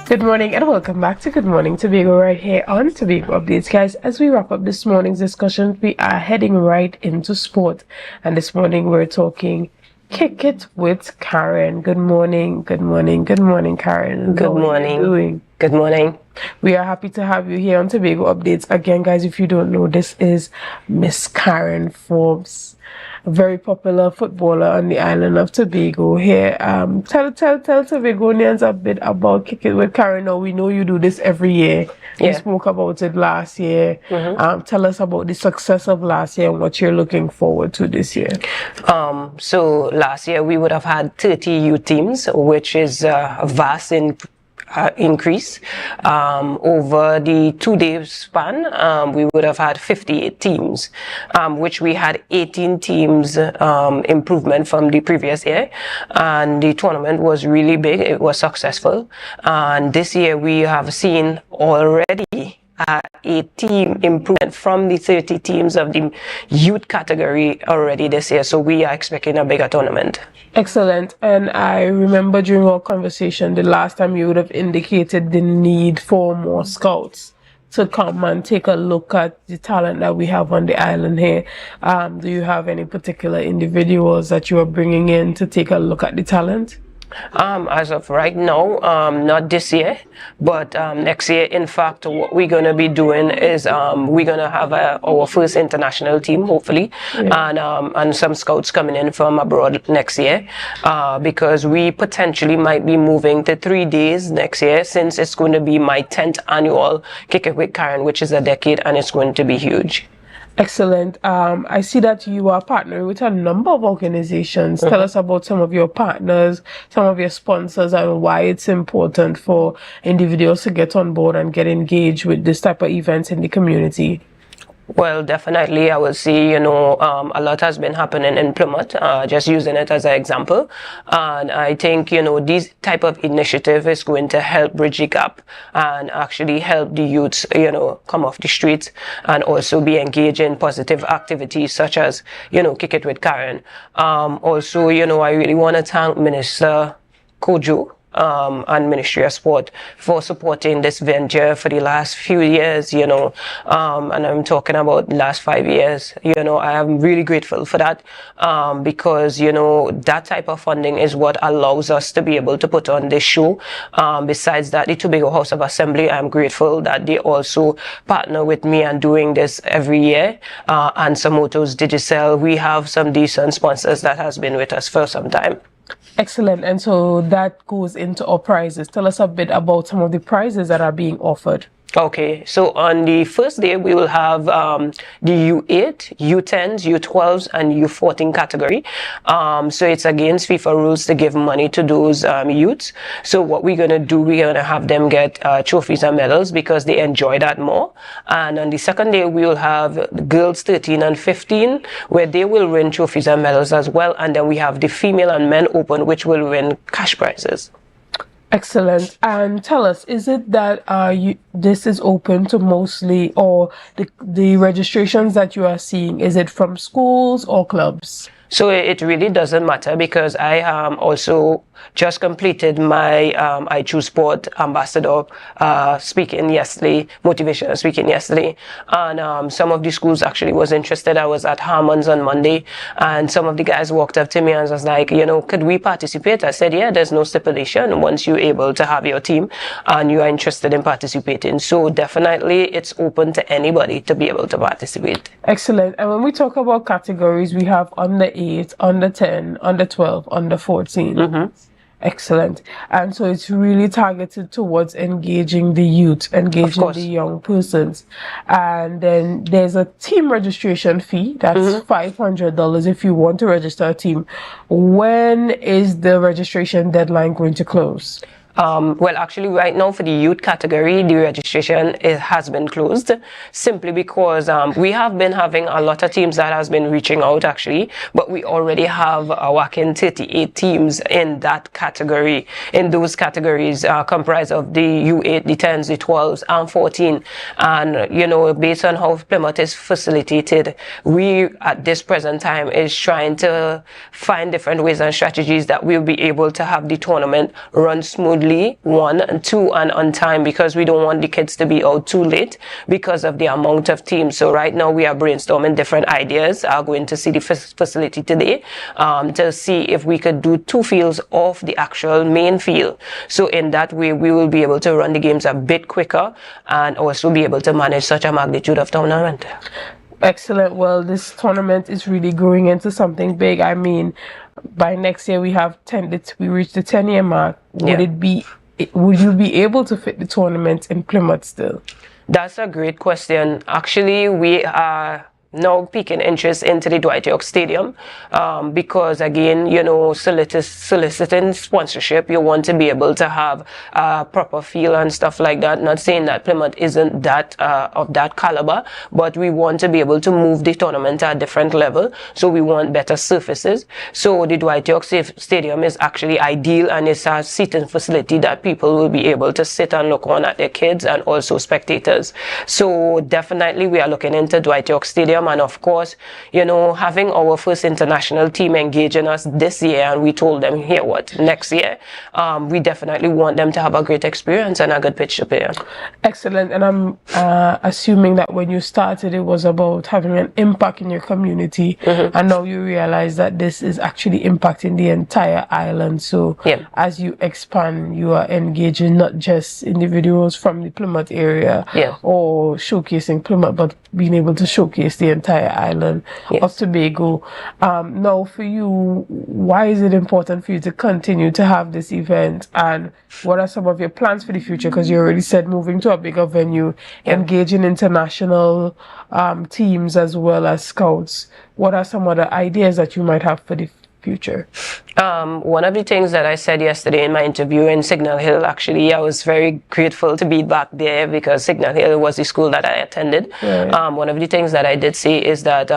Good morning and welcome back to Good Morning Tobago right here on Tobago Updates. Guys, as we wrap up this morning's discussion, we are heading right into sport. And this morning we're talking Kick It with Karen. Good morning, good morning, good morning, Karen. Good morning. How are you doing? Good morning. We are happy to have you here on Tobago Updates. Again, guys, if you don't know, this is Miss Karen Forbes, a very popular footballer on the island of Tobago here. Tell Tobagonians a bit about Kick It with Karen. Now, we know you do this every year. Yeah. We spoke about it last year. Tell us about the success of last year and what you're looking forward to this year. So last year we would have had 30 youth teams, which is a vast increase. Over the 2-day span, we would have had 58 teams, which we had 18 teams improvement from the previous year. And the tournament was really big. It was successful. And this year we have seen already a team improvement from the 30 teams of the youth category already this year. So we are expecting a bigger tournament. Excellent. And I remember during our conversation the last time you would have indicated the need for more scouts to come and take a look at the talent that we have on the island here. Do you have any particular individuals that you are bringing in to take a look at the talent? As of right now, not this year, but next year. In fact, what we're going to be doing is we're going to have our first international team, hopefully, and some scouts coming in from abroad next year, because we potentially might be moving to 3 days next year, since it's going to be my 10th annual Kick It with Karen, which is a decade, and it's going to be huge. Excellent. I see that you are partnering with a number of organizations. Tell us about some of your partners, some of your sponsors, and why it's important for individuals to get on board and get engaged with this type of events in the community. Well, definitely, I will say, a lot has been happening in Plymouth, just using it as an example. And I think, this type of initiative is going to help bridge the gap and actually help the youths, come off the streets and also be engaged in positive activities such as, Kick It with Karen. Also, I really want to thank Minister Kojo and Ministry of Sport for supporting this venture for the last few years, and I'm talking about the last 5 years. I am really grateful for that, because, that type of funding is what allows us to be able to put on this show. Besides that, the Tobago House of Assembly, I'm grateful that they also partner with me and doing this every year. And Samoto's Digicel, we have some decent sponsors that has been with us for some time. Excellent. And so that goes into our prizes. Tell us a bit about some of the prizes that are being offered. Okay, so on the first day, we will have the U8, U10s, U12s, and U14 category. So it's against FIFA rules to give money to those youths. So what we're going to do, we're going to have them get trophies and medals because they enjoy that more. And on the second day, we will have the girls 13 and 15, where they will win trophies and medals as well. And then we have the female and men open, which will win cash prizes. Excellent. And tell us, is it that this is open to mostly, or the registrations that you are seeing, is it from schools or clubs? So it really doesn't matter, because I also just completed my I Choose Sport ambassador speaking yesterday, motivational speaking yesterday. And some of the schools actually was interested. I was at Harmon's on Monday, and some of the guys walked up to me and was like, could we participate? I said, yeah, there's no stipulation once you're able to have your team and you are interested in participating. So definitely it's open to anybody to be able to participate. Excellent. And when we talk about categories, we have under 8, under 10, under 12, under 14. Excellent. And so it's really targeted towards engaging the youth, engaging the young persons. And then there's a team registration fee. That's $500 if you want to register a team. When is the registration deadline going to close? Well, actually, right now for the youth category, the registration has been closed simply because we have been having a lot of teams that has been reaching out, actually, but we already have a whacking 38 teams in that category, in those categories comprised of the U8, the 10s, the 12s, and 14. And, based on how Plymouth is facilitated, we at this present time is trying to find different ways and strategies that we'll be able to have the tournament run smoothly timely, 1, and 2, and on time, because we don't want the kids to be out too late because of the amount of teams. So right now we are brainstorming different ideas. I'm going to see the facility today to see if we could do 2 fields off the actual main field. So in that way, we will be able to run the games a bit quicker and also be able to manage such a magnitude of tournament. Excellent. Well, this tournament is really growing into something big. I mean, by next year we reach the 10-year mark. Would you be able to fit the tournament in Plymouth still? That's a great question. Actually, we are now peaking interest into the Dwight York Stadium because, again, you know, soliciting sponsorship, you want to be able to have a proper feel and stuff like that. Not saying that Plymouth isn't that of that caliber, but we want to be able to move the tournament at a different level, so we want better surfaces. So the Dwight York Stadium is actually ideal, and it's a seating facility that people will be able to sit and look on at their kids and also spectators. So definitely we are looking into Dwight York Stadium. And of course, you know, having our first international team engaging us this year, and we told them, here, what, next year, we definitely want them to have a great experience and a good pitch to play on. Excellent. And I'm assuming that when you started, it was about having an impact in your community, and now you realize that this is actually impacting the entire island. So as you expand, you are engaging not just individuals from the Plymouth area or showcasing Plymouth, but being able to showcase the entire island of Tobago. Now, for you, why is it important for you to continue to have this event, and what are some of your plans for the future? Because you already said moving to a bigger venue, engaging international teams as well as scouts. What are some of the ideas that you might have for the future? One of the things that I said yesterday in my interview in Signal Hill, actually, I was very grateful to be back there because Signal Hill was the school that I attended. One of the things that I did say is that,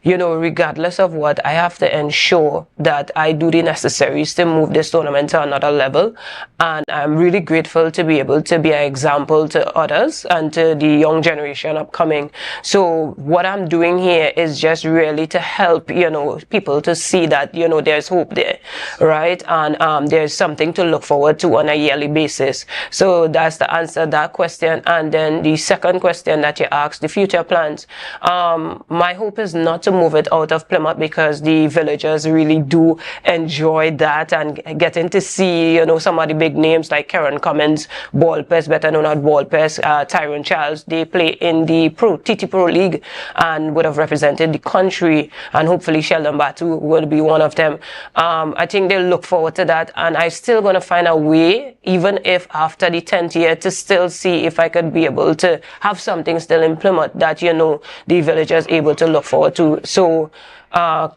you know, regardless of what, I have to ensure that I do the necessaries to move this tournament to another level. And I'm really grateful to be able to be an example to others and to the young generation upcoming. So what I'm doing here is just really to help, you know, people to see that, you know, there's hope there, right? And there's something to look forward to on a yearly basis. So that's the answer to that question. And then the second question that you asked, the future plans. My hope is not to move it out of Plymouth because the villagers really do enjoy that and getting to see, you know, some of the big names like Karen Cummins, Ballpest, better known as Ballpest, Tyrone Charles. They play in the TT Pro League and would have represented the country, and hopefully Sheldon Batu will be one of them. I think they'll look forward to that, and I'm still going to find a way, even if after the 10th year, to still see if I could be able to have something still in Plymouth that, you know, the villagers able to look forward to. So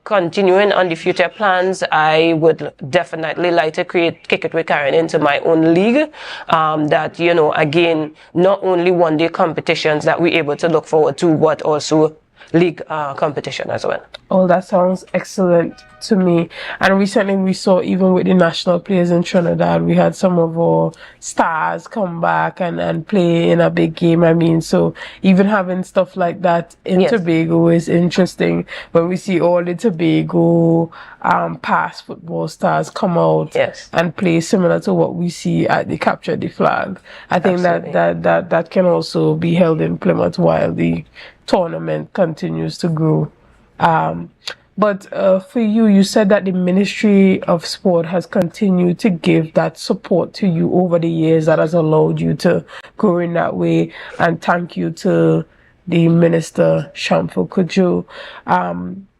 continuing on the future plans, I would definitely like to Kick It with Karen into my own league, that, you know, again, not only one-day competitions that we're able to look forward to, but also league competition as well. Oh, that sounds excellent to me. And recently we saw, even with the national players in Trinidad, we had some of our stars come back and play in a big game. I mean, so even having stuff like that in Tobago is interesting. When we see all the Tobago past football stars come out and play similar to what we see at the Capture the Flag, I think that can also be held in Plymouth while the tournament continues to grow. But for you, you said that the Ministry of Sport has continued to give that support to you over the years that has allowed you to grow in that way. And thank you to the Minister, Shamfo Kojo.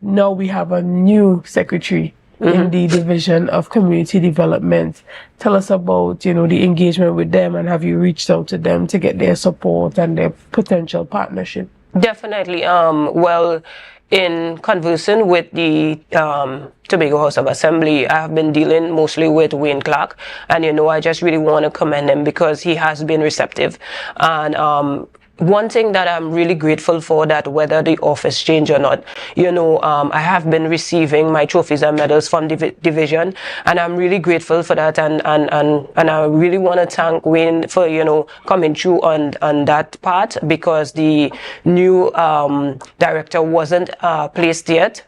Now we have a new secretary in the Division of Community Development. Tell us about, you know, the engagement with them, and have you reached out to them to get their support and their potential partnership? Definitely. Well, in conversing with the Tobago House of Assembly, I have been dealing mostly with Wayne Clark, and, you know, I just really want to commend him because he has been receptive. And one thing that I'm really grateful for, that whether the office change or not, I have been receiving my trophies and medals from the division, and I'm really grateful for that, and I really want to thank Wayne for coming through on that part, because the new director wasn't placed yet,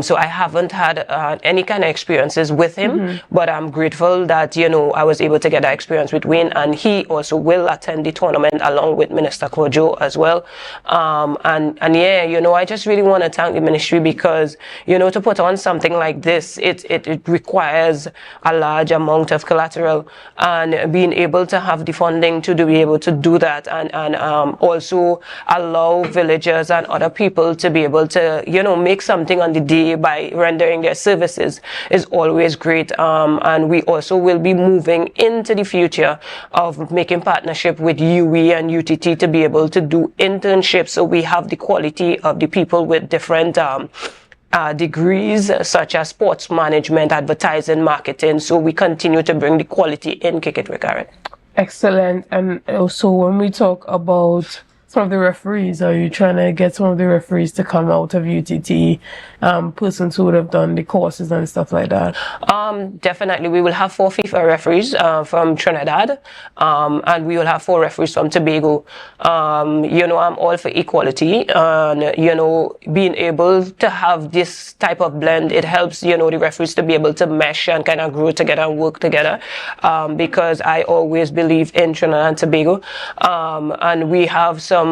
so I haven't had any kind of experiences with him, but I'm grateful that I was able to get that experience with Wayne, and he also will attend the tournament along with Minister Kojo as well. I just really want to thank the ministry, because to put on something like this, it requires a large amount of collateral, and being able to have the funding to be able to do that, and also allow villagers and other people to be able to make something on the day by rendering their services is always great. And we also will be moving into the future of making partnership with UE and UTT to be able to do internships, so we have the quality of the people with different degrees, such as sports management, advertising, marketing, so we continue to bring the quality in Kikitwe Karen. Excellent. And also, when we talk about some of the referees, are you trying to get some of the referees to come out of UTT, persons who would have done the courses and stuff like that? Definitely. We will have 4 FIFA referees from Trinidad, and we will have 4 referees from Tobago. I'm all for equality, and, being able to have this type of blend, it helps, the referees to be able to mesh and kind of grow together and work together, because I always believe in Trinidad and Tobago, and we have some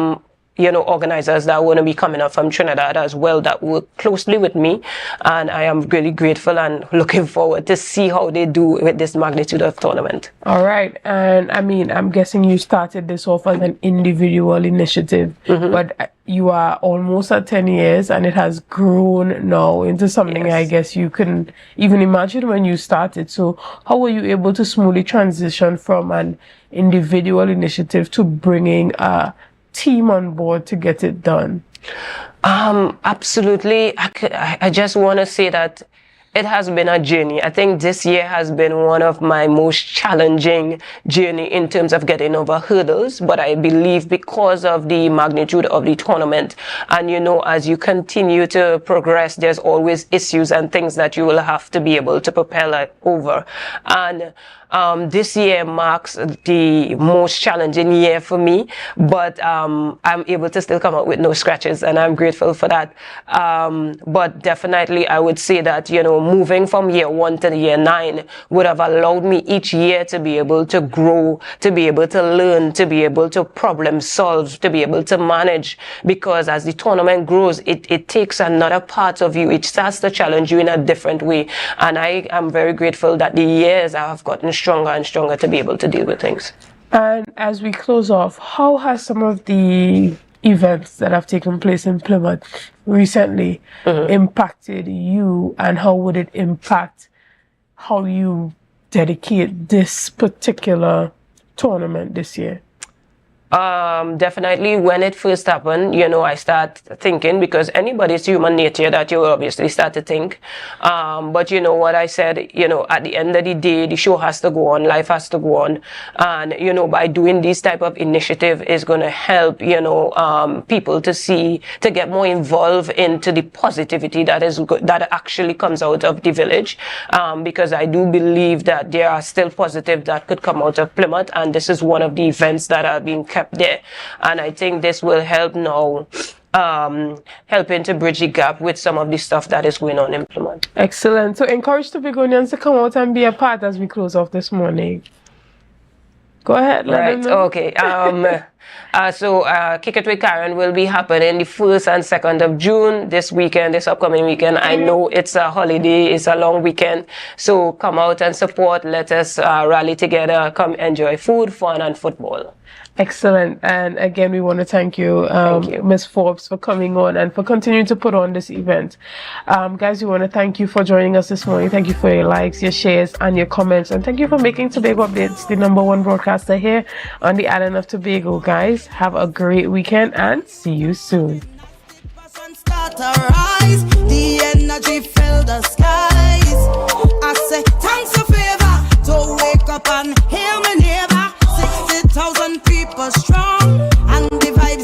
organizers that want to be coming up from Trinidad as well that work closely with me, and I am really grateful and looking forward to see how they do with this magnitude of tournament. All right. And I'm guessing you started this off as an individual initiative, but you are almost at 10 years and it has grown now into something I guess you couldn't even imagine when you started. So how were you able to smoothly transition from an individual initiative to bringing a team on board to get it done? Absolutely. I just want to say that it has been a journey. I think this year has been one of my most challenging journey in terms of getting over hurdles, but I believe because of the magnitude of the tournament, and as you continue to progress, there's always issues and things that you will have to be able to propel over. And this year marks the most challenging year for me, but I'm able to still come out with no scratches, and I'm grateful for that. But definitely I would say that, moving from year 1 to year 9 would have allowed me each year to be able to grow, to be able to learn, to be able to problem solve, to be able to manage, because as the tournament grows, it takes another part of you. It starts to challenge you in a different way, and I am very grateful that the years I have gotten stronger and stronger to be able to deal with things. And as we close off, how has some of the events that have taken place in Plymouth recently impacted you, and how would it impact how you dedicate this particular tournament this year? Definitely when it first happened, I start thinking, because anybody's human nature that you obviously start to think. But what I said, at the end of the day, the show has to go on, life has to go on. And, by doing this type of initiative is going to help, people to get more involved into the positivity that actually comes out of the village. Because I do believe that there are still positive that could come out of Plymouth, and this is one of the events that are being kept there, and I think this will help now, helping to bridge the gap with some of the stuff that is going on in Plymouth. Excellent. So encourage Tobagonians to come out and be a part as we close off this morning. Go ahead. Let them know. Okay. So Kikitwe Karen will be happening the 1st and 2nd of June, this upcoming weekend. I know it's a holiday, it's a long weekend, so come out and support. Let us rally together, come enjoy food, fun, and football. Excellent. And again, we want to thank you, Ms. Forbes, for coming on and for continuing to put on this event. Guys, we want to thank you for joining us this morning. Thank you for your likes, your shares, and your comments. And thank you for making Tobago Updates the #1 broadcaster here on the island of Tobago. Guys, have a great weekend and see you soon. The energy fill the skies. I say thanks a favor to wake up and hear me neighbor. 60,000 people strong and divide.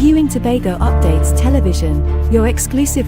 Viewing Tobago Updates Television, your exclusive